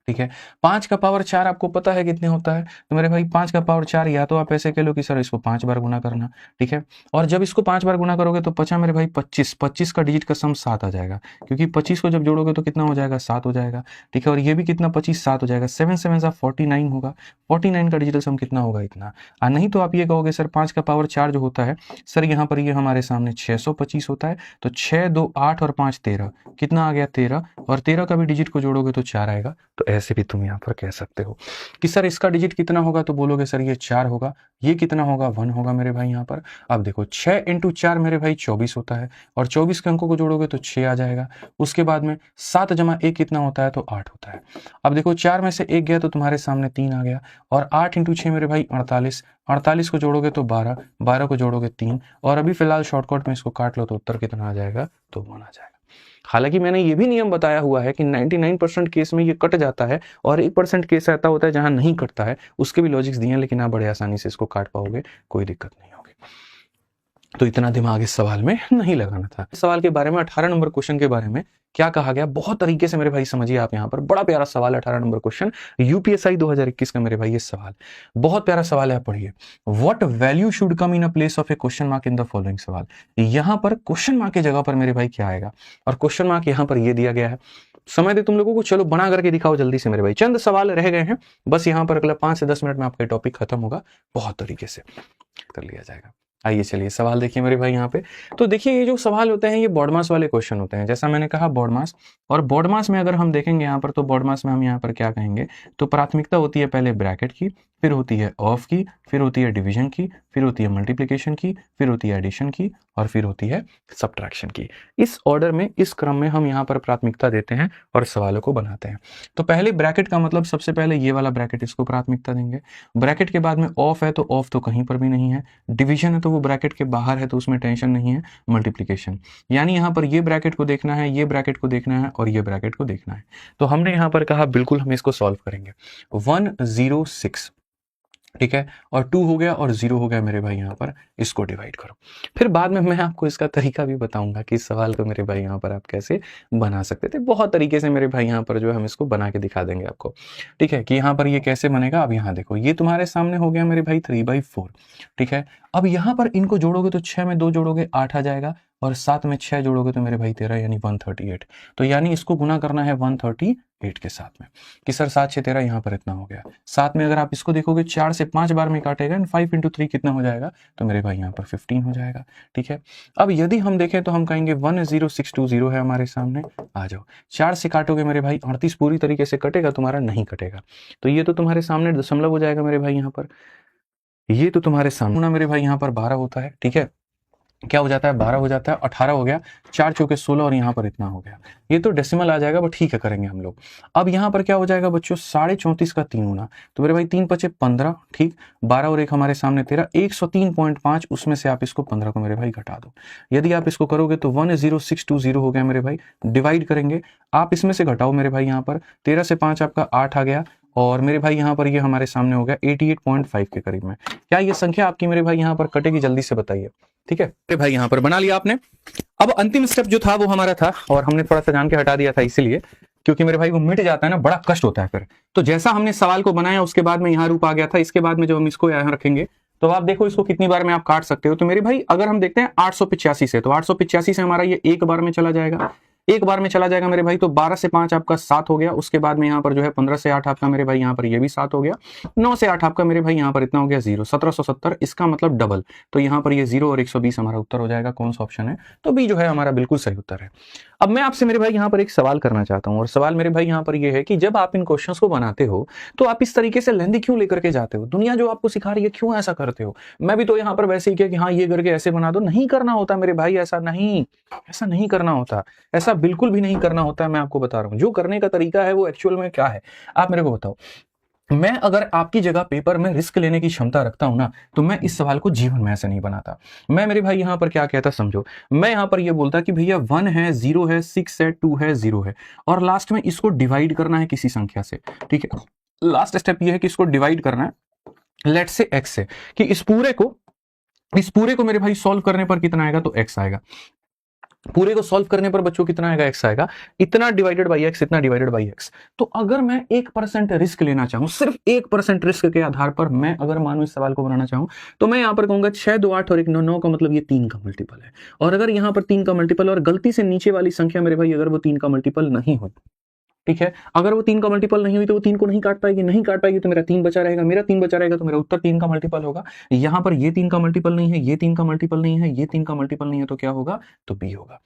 A: ठीक है। 5 का पावर 4 आपको पता है कितने होता है, तो मेरे भाई 5 का पावर 4 या तो आप ऐसे कह लो कि सर इसको 5 बार गुना करना, ठीक है। और जब इसको 5 बार गुना करोगे तो बचा मेरे भाई 25, 25 का डिजिट का सम 7 आ जाएगा, क्योंकि 25 को जब जोड़ोगे तो कितना हो जाएगा 7 हो जाएगा, ठीक है। और ये भी कितना 25 7 हो जाएगा, 7 7 49 होगा, 49 का डिजिटल सम कितना होगा इतना। नहीं तो आप ये कहोगे सर 5 का पावर 4 जो होता है सर यहाँ पर ये हमारे सामने 625 होता है, तो 6 2 8 और 5 13, कितना आ गया 13, और 13 का भी डिजिट को जोड़ोगे तो 4 आएगा। तो ऐसे भी तुम यहाँ पर कह सकते हो कि सर इसका डिजिट कितना होगा, तो बोलोगे सर ये 4 होगा, ये कितना होगा 1 होगा मेरे भाई यहाँ पर। अब देखो 6 × 4 मेरे भाई 24 होता है, और 24 के अंकों को जोड़ोगे तो 6 आ जाएगा। उसके बाद में 7 + 1 कितना होता है तो 8 होता है। अब देखो 4 में से 1 गया तो तुम्हारे सामने 3 आ गया, और 8 × 6 मेरे भाई 48, 48 को जोड़ोगे तो 12, 12 को जोड़ोगे 3, और अभी फिलहाल शॉर्टकट में इसको काट लो तो उत्तर कितना आ जाएगा तो 1 आ जाएगा। हालांकि मैंने ये भी नियम बताया हुआ है कि 99% केस में ये कट जाता है, और 1% केस ऐसा होता है जहां नहीं कटता है, उसके भी लॉजिक्स दिए हैं, लेकिन आप बड़े आसानी से इसको काट पाओगे, कोई दिक्कत नहीं होगी। तो इतना दिमाग इस सवाल में नहीं लगाना था। इस सवाल के बारे में 18 नंबर क्वेश्चन के बारे में क्या कहा गया, बहुत तरीके से मेरे भाई समझिए आप यहाँ पर। बड़ा प्यारा सवाल है 18 नंबर क्वेश्चन, यूपीएससी 2021 का मेरे भाई ये सवाल, बहुत प्यारा सवाल है, पढ़िए। What value should come in a place of A question mark in the following. सवाल यहाँ पर क्वेश्चन मार्क की जगह पर मेरे भाई क्या आएगा, और क्वेश्चन मार्क यहाँ पर ये दिया गया है। समय दे तुम लोगों को, चलो बना करके दिखाओ जल्दी से मेरे भाई, चंद सवाल रह गए हैं बस, यहाँ पर अगला 5 से 10 मिनट में आपका टॉपिक खत्म होगा, बहुत तरीके से कर लिया जाएगा। आइए चलिए सवाल देखिए मेरे भाई यहाँ पे। तो देखिए ये जो सवाल होते हैं ये बॉडमास वाले क्वेश्चन होते हैं, जैसा मैंने कहा बॉडमास। और बॉडमास में अगर हम देखेंगे यहाँ पर, तो बॉडमास में हम यहाँ पर क्या कहेंगे, तो प्राथमिकता होती है पहले ब्रैकेट की, फिर होती है ऑफ की, फिर होती है डिवीजन की, फिर होती है मल्टीप्लिकेशन की, फिर होती है एडिशन की, और फिर होती है सब्ट्रैक्शन की। इस ऑर्डर में, इस क्रम में हम यहाँ पर प्राथमिकता देते हैं और सवालों को बनाते हैं। तो पहले ब्रैकेट का मतलब सबसे पहले ये वाला ब्रैकेट, इसको प्राथमिकता देंगे। ब्रैकेट के बाद में ऑफ है तो ऑफ तो कहीं पर भी नहीं है, डिवीजन है तो वो ब्रैकेट के बाहर है तो उसमें टेंशन नहीं है, मल्टीप्लिकेशन यानी यहाँ पर ये ब्रैकेट को देखना है, ये ब्रैकेट को देखना है, और ये ब्रैकेट को देखना है। तो हमने यहाँ पर कहा बिल्कुल हम इसको सॉल्व करेंगे। 106, ठीक है, और 2 हो गया और 0 हो गया मेरे भाई, यहाँ पर इसको डिवाइड करो। फिर बाद में मैं आपको इसका तरीका भी बताऊंगा कि इस सवाल को मेरे भाई यहाँ पर आप कैसे बना सकते थे। बहुत तरीके से मेरे भाई यहाँ पर जो है हम इसको बना के दिखा देंगे आपको, ठीक है, कि यहाँ पर ये कैसे बनेगा। अब यहाँ देखो ये तुम्हारे सामने हो गया मेरे भाई 3/4, ठीक है। अब यहाँ पर इनको जोड़ोगे तो 6 में 2 जोड़ोगे 8 आ जाएगा, और 7 में 6 जोड़ोगे तो मेरे भाई 13 यानी 138। तो यानी इसको गुना करना है 138 के साथ में कि सर 7 6 13 यहाँ पर इतना हो गया। साथ में अगर आप इसको देखोगे 4 से 5 बार में काटेगा एंड 5 × 3 कितना हो जाएगा, तो मेरे भाई यहाँ पर 15 हो जाएगा। ठीक है, अब यदि हम देखें तो हम कहेंगे 10620 है हमारे सामने। आ जाओ, 4 से काटोगे मेरे भाई 38 पूरी तरीके से कटेगा, तुम्हारा नहीं कटेगा। तो ये तो तुम्हारे सामने दशमलव हो जाएगा मेरे भाई यहाँ पर, ये तो तुम्हारे सामने ना मेरे भाई यहाँ पर 12 होता है। ठीक है, क्या हो जाता है, 12 हो जाता है, 18 हो गया, 4 चौके 16 और यहाँ पर इतना हो गया। ये तो डेसिमल आ जाएगा, बट ठीक है करेंगे हम लोग। अब यहाँ पर क्या हो जाएगा बच्चों, 34.5 का 3 गुना, तो मेरे भाई 3 पचे 15, ठीक, 12 और 1 हमारे सामने 13, 103.5, उसमें से आप इसको 15 को मेरे भाई घटा दो। यदि आप इसको करोगे तो 10620 हो गया मेरे भाई। डिवाइड करेंगे, आप इसमें से घटाओ मेरे भाई, यहाँ पर 13 से 5 आपका 8 आ गया, और मेरे भाई यहाँ पर ये हमारे सामने हो गया 88.5 के करीब में। क्या ये संख्या आपकी मेरे भाई यहाँ पर कटेगी, जल्दी से बताइए। ठीक है मेरे भाई, यहाँ पर बना लिया आपने। अब अंतिम स्टेप जो था वो हमारा था, और हमने थोड़ा सा जान के हटा दिया था इसीलिए, क्योंकि मेरे भाई वो मिट जाता है ना, बड़ा कष्ट होता है फिर। तो जैसा हमने सवाल को बनाया उसके बाद में यहाँ रूप आ गया था, इसके बाद में जब हम इसको यहाँ रखेंगे तो आप देखो इसको कितनी बार में आप काट सकते हो। तो मेरे भाई अगर हम देखते हैं 885 से, तो 885 से हमारा ये एक बार में चला जाएगा, एक बार में चला जाएगा मेरे भाई। तो 12 से 5 आपका 7 हो गया, उसके बाद में यहाँ पर जो है 15 से 8 आपका मेरे भाई यहाँ पर ये भी 7 हो गया, 9 से 8 आपका मेरे भाई यहाँ पर इतना हो गया 0, 1770, इसका मतलब डबल। तो यहाँ पर ये 0 और 120 हमारा उत्तर हो जाएगा। कौन सा ऑप्शन है, तो बी जो है हमारा बिल्कुल सही उत्तर है। अब मैं आपसे मेरे भाई यहाँ पर एक सवाल करना चाहता हूँ, और सवाल मेरे भाई यहाँ पर ये है कि जब आप इन क्वेश्चंस को बनाते हो तो आप इस तरीके से लेंदी क्यों लेकर के जाते हो, दुनिया जो आपको सिखा रही है क्यों ऐसा करते हो। मैं भी तो यहाँ पर वैसे ही किया कि हाँ ये करके ऐसे बना दो, नहीं करना होता मेरे भाई, ऐसा नहीं करना होता, ऐसा बिल्कुल भी नहीं करना होता है। मैं आपको बता रहा हूँ जो करने का तरीका है वो एक्चुअल में क्या है, आप मेरे को बताओ। मैं अगर आपकी जगह पेपर में रिस्क लेने की क्षमता रखता हूं ना, तो मैं इस सवाल को जीवन में ऐसे नहीं बनाता। मैं मेरे भाई यहां पर क्या कहता समझो, मैं यहां पर ये बोलता कि भैया 1 है, 0 है, 6 है, 2 है, 0 है, और लास्ट में इसको डिवाइड करना है किसी संख्या से। ठीक है, लास्ट स्टेप ये है कि इसको डिवाइड करना है लेट्स से x से, कि इस पूरे को मेरे भाई सॉल्व करने पर कितना आएगा, तो x आएगा। पूरे को सॉल्व करने पर बच्चों कितना आएगा, x आएगा, इतना डिवाइडेड बाई x, इतना डिवाइडेड बाई x। तो अगर मैं 1% रिस्क लेना चाहूं, सिर्फ 1% रिस्क के आधार पर मैं अगर मानो इस सवाल को बनाना चाहूं, तो मैं यहां पर कहूंगा 6 2 8 और 1 9 9 का मतलब ये 3 का मल्टीपल है। और अगर यहां पर 3 का मल्टीपल और गलती से नीचे वाली संख्या मेरे भाई अगर वो 3 का मल्टीपल नहीं हो, ठीक है, अगर वो 3 का मल्टीपल नहीं हुई तो वो 3 को नहीं काट पाएगी, तो मेरा 3 बचा रहेगा, तो मेरा उत्तर 3 का मल्टीपल होगा। यहां पर ये 3 का मल्टीपल नहीं है, ये 3 का मल्टीपल नहीं है, ये 3 का मल्टीपल नहीं है, तो क्या होगा, तो बी होगा।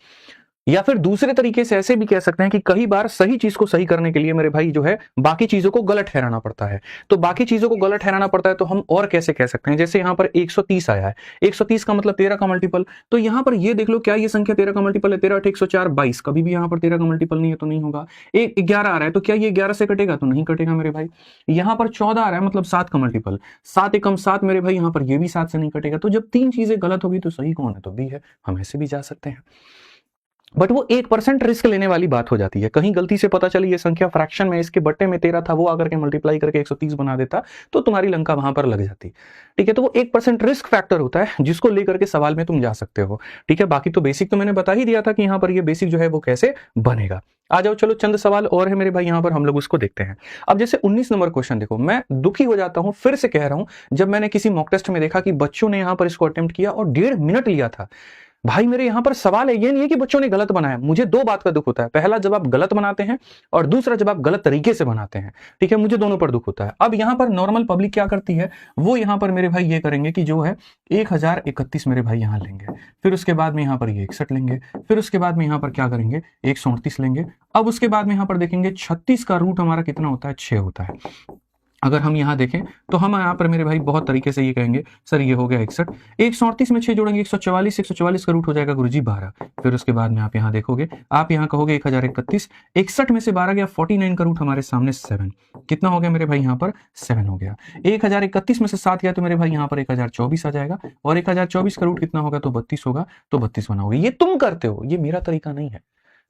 A: या फिर दूसरे तरीके से ऐसे भी कह सकते हैं कि कई बार सही चीज को सही करने के लिए मेरे भाई जो है बाकी चीजों को गलत ठहराना पड़ता है। तो बाकी चीजों को गलत ठहराना पड़ता है तो हम और कैसे कह सकते हैं, जैसे यहां पर 130 आया है, 130 का मतलब 13 का मल्टीपल, तो यहां पर ये देख लो क्या ये संख्या 13 का मल्टीपल है, 13 8 104 22, कभी भी यहां पर 13 का मल्टीपल नहीं है तो नहीं होगा। 11 आ रहा है तो क्या ये 11 से कटेगा, तो नहीं कटेगा मेरे भाई। यहां पर 14 आ रहा है मतलब 7 का मल्टीपल, 7 एकम 7 मेरे भाई, यहां पर ये भी 7 से नहीं कटेगा। तो जब 3 चीजें गलत होगी तो सही कौन है, तो बी है। हम ऐसे भी जा सकते हैं, बट वो 1% रिस्क लेने वाली बात हो जाती है। कहीं गलती से पता चली ये संख्या फ्रैक्शन में इसके बट्टे में 13 था, वो आकर के मल्टीप्लाई करके 130 बना देता तो तुम्हारी लंका वहां पर लग जाती। ठीक है, तो वो 1% रिस्क फैक्टर होता है जिसको लेकर के सवाल में तुम जा सकते हो। ठीक है, बाकी तो बेसिक तो मैंने बता ही दिया था कि यहाँ पर ये बेसिक जो है वो कैसे बनेगा। आ जाओ, चलो चंद सवाल और है मेरे भाई, यहाँ पर हम लोग उसको देखते हैं। अब जैसे 19 नंबर क्वेश्चन देखो, मैं दुखी हो जाता हूं, फिर से कह रहा हूं, जब मैंने किसी मॉक टेस्ट में देखा कि बच्चों ने यहाँ पर इसको अटेम्प्ट किया और 1.5 मिनट लिया था। भाई मेरे यहां पर सवाल है, ये नहीं है कि बच्चों ने गलत बनाया। मुझे 2 बात का दुख होता है, पहला जब आप गलत बनाते हैं और दूसरा जब आप गलत तरीके से बनाते हैं। ठीक है, मुझे दोनों पर दुख होता है। अब यहां पर नॉर्मल पब्लिक क्या करती है, वो यहां पर मेरे भाई ये करेंगे कि जो है 1031 मेरे भाई यहां लेंगे, फिर उसके बाद में यहां पर ये 61 लेंगे, फिर उसके बाद में यहां पर क्या करेंगे 138 लेंगे। अब उसके बाद में यहां पर देखेंगे 36 का रूट हमारा कितना होता है, 6 होता है। अगर हम यहाँ देखें तो हम यहाँ पर मेरे भाई बहुत तरीके से ये कहेंगे, सर ये हो गया 61, 138 में 6 जोड़ेंगे 144, 144 का रूट हो जाएगा गुरुजी 12। फिर उसके बाद में आप यहाँ देखोगे, आप यहाँ कहोगे 1031, 61 में से 12 गया, 49 का रूट हमारे सामने 7, कितना हो गया मेरे भाई यहाँ पर 7 हो गया। 1031 में से 7 गया तो मेरे भाई यहाँ पर 1024 आ जाएगा, और 1024 का रूट कितना होगा, तो 32 होगा, तो 32 बनाओगे। ये तुम करते हो, ये मेरा तरीका नहीं है,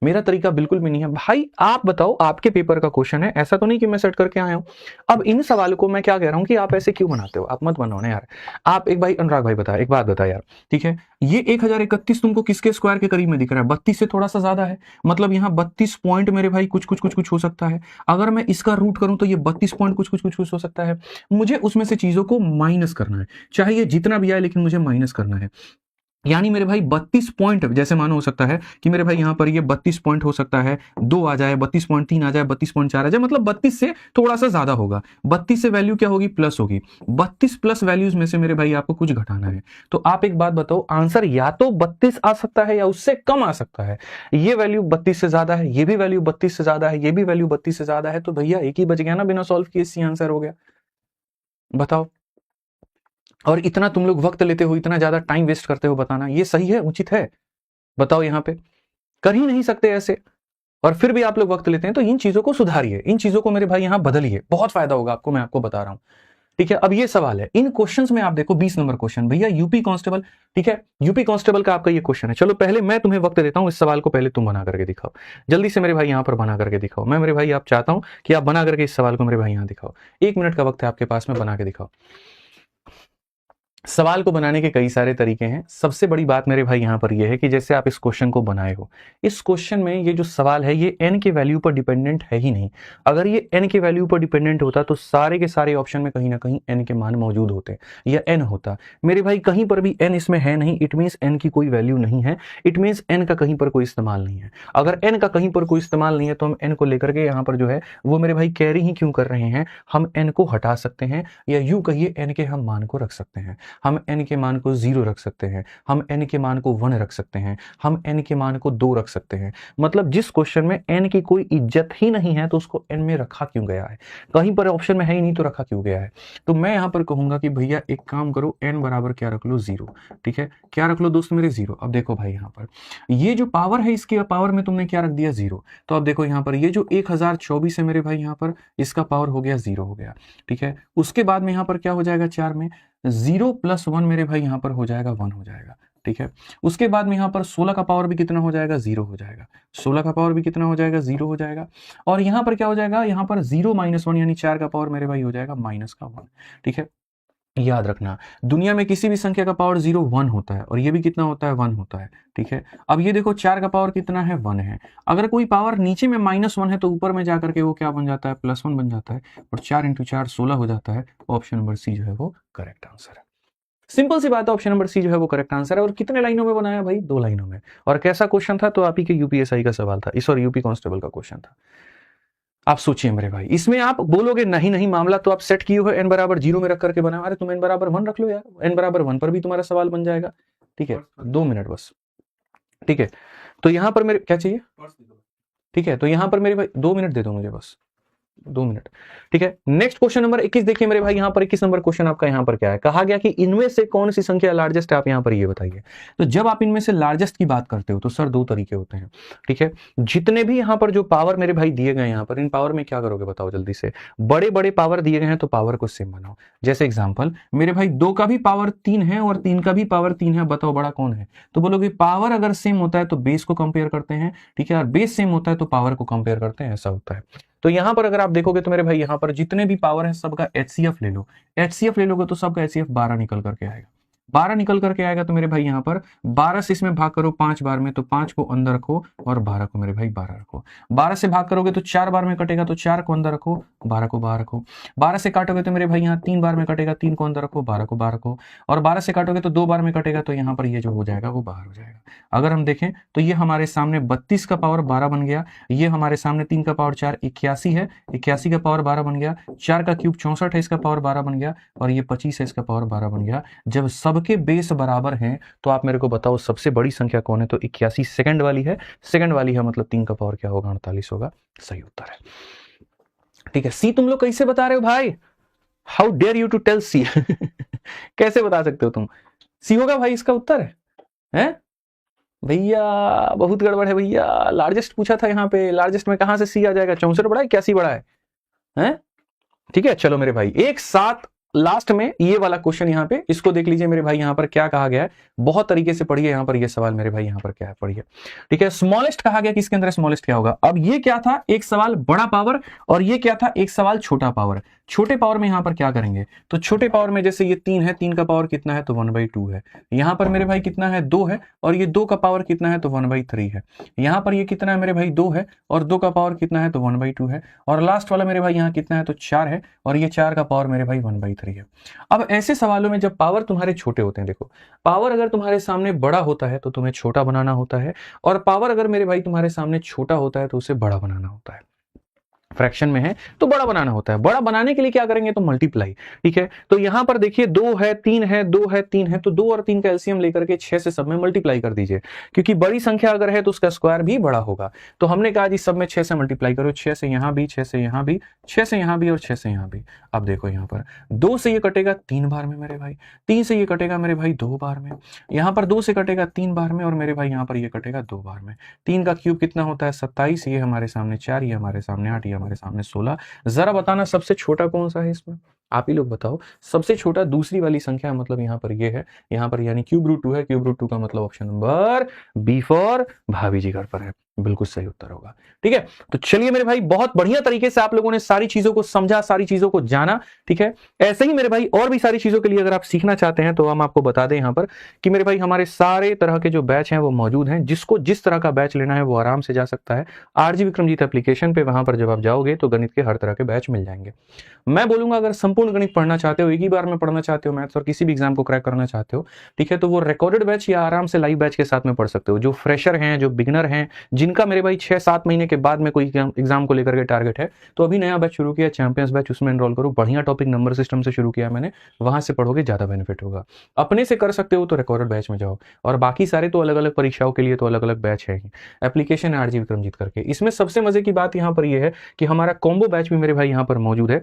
A: मेरा तरीका बिल्कुल भी नहीं है भाई। आप बताओ, आपके पेपर का क्वेश्चन है, ऐसा तो नहीं कि मैं सेट करके आया हूं। अब इन सवालों को मैं क्या कह रहा हूं कि आप ऐसे क्यों बनाते हो, आप मत बनाओ ना यार। आप एक भाई अनुराग भाई बता, एक बात बता यार, ठीक है, ये 1031 तुमको किसके स्क्वायर के करीब में दिख रहा है, 32 से थोड़ा सा ज्यादा है, मतलब यहाँ 32 पॉइंट मेरे भाई कुछ हो सकता है। अगर मैं इसका रूट करूं तो ये 32 पॉइंट कुछ हो सकता है। मुझे उसमें से चीजों को माइनस करना है, चाहे ये जितना भी आए लेकिन मुझे माइनस करना है। यानी मेरे भाई 32 पॉइंट, जैसे मानो हो सकता है कि मेरे भाई यहां पर ये 32 पॉइंट हो सकता है, 2 आ जाए, 32.3 आ जाए, 32.4 आ जाए, मतलब 32 से थोड़ा सा ज्यादा होगा। 32 से वैल्यू क्या होगी, प्लस होगी। 32 प्लस वैल्यूज में से मेरे भाई आपको कुछ घटाना है। तो आप एक बात बताओ, आंसर या तो 32 आ सकता है या उससे कम आ सकता है। ये वैल्यू 32 से ज्यादा है, ये भी वैल्यू 32 से ज्यादा है, ये भी वैल्यू 32 से ज्यादा है, तो भैया एक ही बच गया ना, बिना सॉल्व किए सी आंसर हो गया। बताओ। और इतना तुम लोग वक्त लेते हो, इतना ज्यादा टाइम वेस्ट करते हो बताना, ये सही है, उचित है? बताओ। यहां पे कर ही नहीं सकते ऐसे, और फिर भी आप लोग वक्त लेते हैं। तो इन चीजों को सुधारिए, इन चीजों को मेरे भाई यहां बदलिए, बहुत फायदा होगा आपको, मैं आपको बता रहा हूं। ठीक है, अब ये सवाल है, इन क्वेश्चंस में आप देखो 20 नंबर क्वेश्चन, भैया यूपी कांस्टेबल। ठीक है, यूपी कांस्टेबल का आपका ये क्वेश्चन है। चलो पहले मैं तुम्हें वक्त देता हूं, इस सवाल को पहले तुम बना करके दिखाओ, जल्दी से मेरे भाई यहां पर बना करके दिखाओ। मैं मेरे भाई आप चाहता हूं कि आप बना करके इस सवाल को मेरे भाई यहां दिखाओ। 1 मिनट का वक्त है आपके पास में, बना के दिखाओ। सवाल को बनाने के कई सारे तरीके हैं। सबसे बड़ी बात मेरे भाई यहां पर यह है कि जैसे आप इस क्वेश्चन को बनाए हो, इस क्वेश्चन में ये जो सवाल है ये n के वैल्यू पर डिपेंडेंट है ही नहीं। अगर ये n के वैल्यू पर डिपेंडेंट होता तो सारे के सारे ऑप्शन में कहीं ना कहीं n के मान मौजूद होते या n होता। मेरे भाई कहीं पर भी n इसमें है नहीं, इट मीन्स n की कोई वैल्यू नहीं है, इट मीन्स n का कहीं पर कोई इस्तेमाल नहीं है। अगर n का कहीं पर कोई इस्तेमाल नहीं है तो हम n को लेकर के यहाँ पर जो है वो मेरे भाई कैरी ही क्यों कर रहे हैं। हम n को हटा सकते हैं, या यूं कहिए n के हम मान को रख सकते हैं। हम n के मान को 0 रख सकते हैं, हम n के मान को 1 रख सकते हैं, हम n के मान को 2 रख सकते हैं। मतलब जिस क्वेश्चन में n की कोई इज्जत ही नहीं है तो उसको n में रखा क्यों गया है, कहीं पर ऑप्शन में है ही नहीं तो रखा क्यों गया है। तो मैं यहां पर कहूंगा कि भैया एक काम करो, n बराबर क्या रख लो, 0। ठीक है, क्या रख लो दोस्त मेरे, 0। अब देखो भाई यहां पर ये जो पावर है, इसकी पावर में तुमने क्या रख दिया, 0। तो अब देखो यहां पर ये जो 1024 है मेरे भाई यहां पर, इसका पावर हो गया 0 हो गया। ठीक है, उसके बाद में यहां पर क्या हो जाएगा, 4 में 0 + 1 मेरे भाई यहां पर हो जाएगा 1 हो जाएगा। ठीक है, उसके बाद में यहां पर 16 का पावर भी कितना हो जाएगा, 0 हो जाएगा। 16 का पावर भी कितना हो जाएगा, 0 हो जाएगा। और यहां पर क्या हो जाएगा, यहां पर 0 - 1 यानी 4 का पावर मेरे भाई हो जाएगा -1। ठीक है, याद रखना दुनिया में किसी भी संख्या का पावर 0 1 होता है, और ये भी कितना होता है, 1 होता है। ठीक है, अब ये देखो 4 का पावर कितना है, 1 है। अगर कोई पावर नीचे में -1 है तो ऊपर में जाकर के वो क्या बन जाता है, +1 बन जाता है, और 4 × 4 16 हो जाता है। ऑप्शन नंबर सी जो है वो करेक्ट आंसर है। सिंपल सी बात है, ऑप्शन नंबर सी जो है वो करेक्ट आंसर है। और कितने लाइनों में बनाया भाई, 2 लाइनों में। और कैसा क्वेश्चन था, तो आप ही के यूपीएसआई का सवाल था, इस और यूपी कांस्टेबल का क्वेश्चन था। आप सोचिए मेरे भाई, इसमें आप बोलोगे नहीं नहीं मामला तो आप सेट किए हो n बराबर 0 में रख करके बनाओ। अरे तुम n बराबर 1 रख लो यार, n बराबर 1 पर भी तुम्हारा सवाल बन जाएगा। ठीक है, 2 मिनट बस। ठीक है, तो यहां पर मेरे क्या चाहिए, ठीक है, तो यहां पर मेरे भाई 2 मिनट दे दो मुझे बस, 2 मिनट। ठीक है, नेक्स्ट क्वेश्चन नंबर 21 देखिए मेरे भाई, यहां पर 21 नंबर क्वेश्चन आपका यहां पर क्या है, कहा गया कि इनमें से कौन सी संख्या लार्जेस्ट है, आप यहां पर ये बताइए। तो जब आप इनमें से लार्जेस्ट की बात करते हो तो सर 2 तरीके होते हैं। ठीक है, जितने भी यहां पर जो पावर मेरे भाई दिए गए, यहां पर इन पावर में क्या करोगे बताओ जल्दी से। बड़े बड़े पावर दिए गए हैं तो पावर को सेम बनाओ। जैसे एग्जाम्पल मेरे भाई 2 का भी पावर 3 है और 3 का भी पावर 3 है, बताओ बड़ा कौन है। तो बोलोगे पावर अगर सेम होता है तो बेस को कंपेयर करते हैं। ठीक है, और बेस सेम होता है तो पावर को कंपेयर करते हैं, ऐसा होता है। तो यहां पर अगर आप देखोगे तो मेरे भाई यहां पर जितने भी पावर है सबका एचसीएफ ले लो। एचसीएफ ले लोगे तो सबका एचसीएफ 12 निकल करके आएगा। 12 निकल करके आएगा तो मेरे भाई यहां पर 12 से इसमें भाग करो 5 बार में, तो 5 को अंदर रखो और 12 को मेरे भाई 12 रखो। 12 से भाग करोगे तो 4 बार में कटेगा, तो 4 को अंदर रखो, 12 को बाहर रखो। 12 से काटोगे तो मेरे भाई यहाँ 3 बार में कटेगा, 3 को अंदर रखो, 12 को बाहर रखो। और 12 से काटोगे तो 2 बार में कटेगा, तो यहाँ पर ये जो हो जाएगा वो बाहर हो जाएगा। अगर हम देखें तो ये हमारे सामने 32 का पावर 12 बन गया, ये हमारे सामने 3 का पावर 4 81 है, 81 का पावर 12 बन गया, 4 का क्यूब 64 है, इसका पावर 12 बन गया, और ये 25 है, इसका पावर 12 बन गया। जब सबके बेस बराबर हैं तो आप मेरे को बताओ सबसे बड़ी संख्या कौन है, तो 81 सेकंड वाली है। सेकंड वाली है मतलब 3 का पावर क्या होगा, 48 होगा। सही उत्तर है। ठीक है, सी तुम लोग कैसे बता रहे हो भाई, how dare you to tell see कैसे बता सकते हो तुम, सी होगा भाई इसका उत्तर है भैया। बहुत गड़बड़ है भैया, लार्जेस्ट पूछा था यहाँ पे, लार्जेस्ट में कहां से सी आ जाएगा, 64 बड़ा है क्या, सी बड़ा है? ठीक है, चलो मेरे भाई एक साथ लास्ट में ये वाला क्वेश्चन यहाँ पे, इसको देख लीजिए मेरे भाई यहाँ पर क्या कहा गया है, बहुत तरीके से पढ़िए यहाँ पर ये सवाल मेरे भाई यहाँ पर क्या है पढ़िए। ठीक है, स्मॉलेस्ट कहा गया, किसके अंदर स्मॉलेस्ट क्या होगा। अब ये क्या था, एक सवाल बड़ा पावर, और ये क्या था, एक सवाल छोटा पावर। छोटे पावर में यहाँ पर क्या करेंगे, तो छोटे पावर में जैसे ये 3 है, 3 का पावर कितना है तो 1/2 है। यहाँ पर मेरे भाई कितना है 2 है, और ये 2 का पावर कितना है तो 1/3 है। यहाँ पर ये कितना है मेरे भाई 2 है, और 2 का पावर कितना है तो 1/2 है। और लास्ट वाला मेरे भाई यहाँ कितना है तो 4 है, और ये 4 का पावर मेरे भाई 1/3 है। अब ऐसे सवालों में जब पावर तुम्हारे छोटे होते हैं, देखो पावर अगर तुम्हारे सामने बड़ा होता है तो तुम्हें छोटा बनाना होता है, और पावर अगर मेरे भाई तुम्हारे सामने छोटा होता है तो उसे बड़ा बनाना होता है। फ्रैक्शन में है तो बड़ा बनाना होता है। बड़ा बनाने के लिए क्या करेंगे तो मल्टीप्लाई, ठीक है। तो यहां पर देखिए 2 है, 3 है, 2 है, 3 है, तो 2 और 3 का एलसीएम लेकर के 6 से सब में मल्टीप्लाई कर दीजिए, क्योंकि बड़ी संख्या अगर है तो उसका स्क्वायर भी बड़ा होगा। तो हमने कहा जी सब में 6 से मल्टीप्लाई करो, 6 से यहां भी, 6 से यहां भी, 6 से यहां भी, और 6 से यहां भी। अब देखो यहां पर 2 से ये कटेगा 3 बार में मेरे भाई, 3 से ये कटेगा मेरे भाई 2 बार में, यहां पर 2 से कटेगा 3 बार में, और मेरे भाई यहां पर ये कटेगा 2 बार में। 3 का क्यूब कितना होता है 27, ये हमारे सामने 4, ये हमारे सामने 8, ये हमारे सामने 16। जरा बताना सबसे छोटा कौन सा है इसमें, आप ही लोग बताओ। सबसे छोटा दूसरी वाली संख्या, मतलब यहां पर ये है, यहां पर यानी क्यूब रूट 2 है, क्यूब रूट 2 का मतलब ऑप्शन नंबर बी फॉर भाभी जी घर पर है, बिल्कुल सही उत्तर होगा। ठीक है, तो चलिए मेरे भाई बहुत बढ़िया तरीके से आप लोगों ने सारी चीजों को समझा, सारी चीजों को जाना। ठीक है, ऐसे ही मेरे भाई और भी सारी चीजों के लिए अगर आप सीखना चाहते हैं तो हम आपको बता दें यहां पर कि मेरे भाई हमारे सारे तरह के जो बैच हैं वो मौजूद हैं। जिसको जिस तरह का बैच लेना है वो आराम से जा सकता है आरजी विक्रमजीत एप्लीकेशन पे। वहां पर जब आप जाओगे तो गणित के हर तरह के बैच मिल जाएंगे। मैं बोलूंगा अगर संपूर्ण गणित पढ़ना चाहते हो, एक ही बार में पढ़ना चाहते हो मैथ्स और किसी भी एग्जाम को क्रैक करना चाहते हो, ठीक है, तो वो रिकॉर्डेड बैच या आराम से लाइव बैच के साथ में पढ़ सकते हो। जो फ्रेशर हैं, जो बिगिनर हैं, जिनका मेरे भाई 6-7 महीने के बाद में कोई एग्जाम को लेकर के टारगेट है, तो अभी नया बैच शुरू किया चैंपियंस बैच, उसमें एनरोल करो। बढ़िया टॉपिक नंबर सिस्टम से शुरू किया मैंने, वहां से पढ़ोगे ज्यादा बेनिफिट होगा। अपने से कर सकते हो तो रिकॉर्डेड बैच में जाओ, और बाकी सारे तो अलग अलग परीक्षाओं के लिए तो अलग अलग बैच है ही। एप्लीकेशन है आरजी विक्रमजीत करके। इसमें सबसे मजे की बात यहाँ पर यह है कि हमारा कॉम्बो बैच भी मेरे भाई यहाँ पर मौजूद है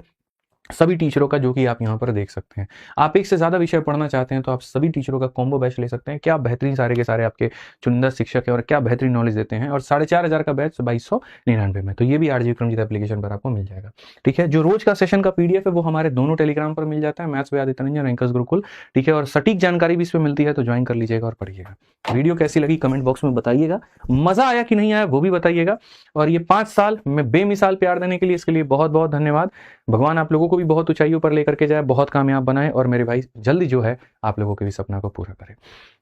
A: सभी टीचरों का, जो कि आप यहाँ पर देख सकते हैं। आप एक से ज्यादा विषय पढ़ना चाहते हैं तो आप सभी टीचरों का कॉम्बो बैच ले सकते हैं। क्या बेहतरीन सारे के सारे आपके चुनिंदा शिक्षक हैं और क्या बेहतरीन नॉलेज देते हैं, और 4,500 का बैच 2299 में। तो ये भी आरजी विक्रमजीत एप्लीकेशन पर आपको मिल जाएगा। ठीक है, जो रोज का सेशन का पीडीएफ है वो हमारे दोनों टेलीग्राम पर मिल जाता है, maths by Aditya Ranjan, rankers Gurukul. ठीक है, और सटीक जानकारी भी इस पर मिलती है, तो ज्वाइन कर लीजिएगा और पढ़िएगा। वीडियो कैसी लगी कमेंट बॉक्स में बताइएगा, मजा आया कि नहीं आया वो भी बताइएगा। और ये 5 साल में बेमिसाल प्यार देने के लिए, इसके लिए बहुत बहुत धन्यवाद। भगवान आप लोगों को भी बहुत ऊंचाइयों पर लेकर के जाए, बहुत कामयाब बनाए, और मेरे भाई जल्दी जो है आप लोगों के भी सपना को पूरा करे।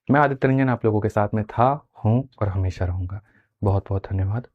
A: मैं आदित्य रंजन आप लोगों के साथ में था, हूं और हमेशा रहूंगा। बहुत बहुत धन्यवाद।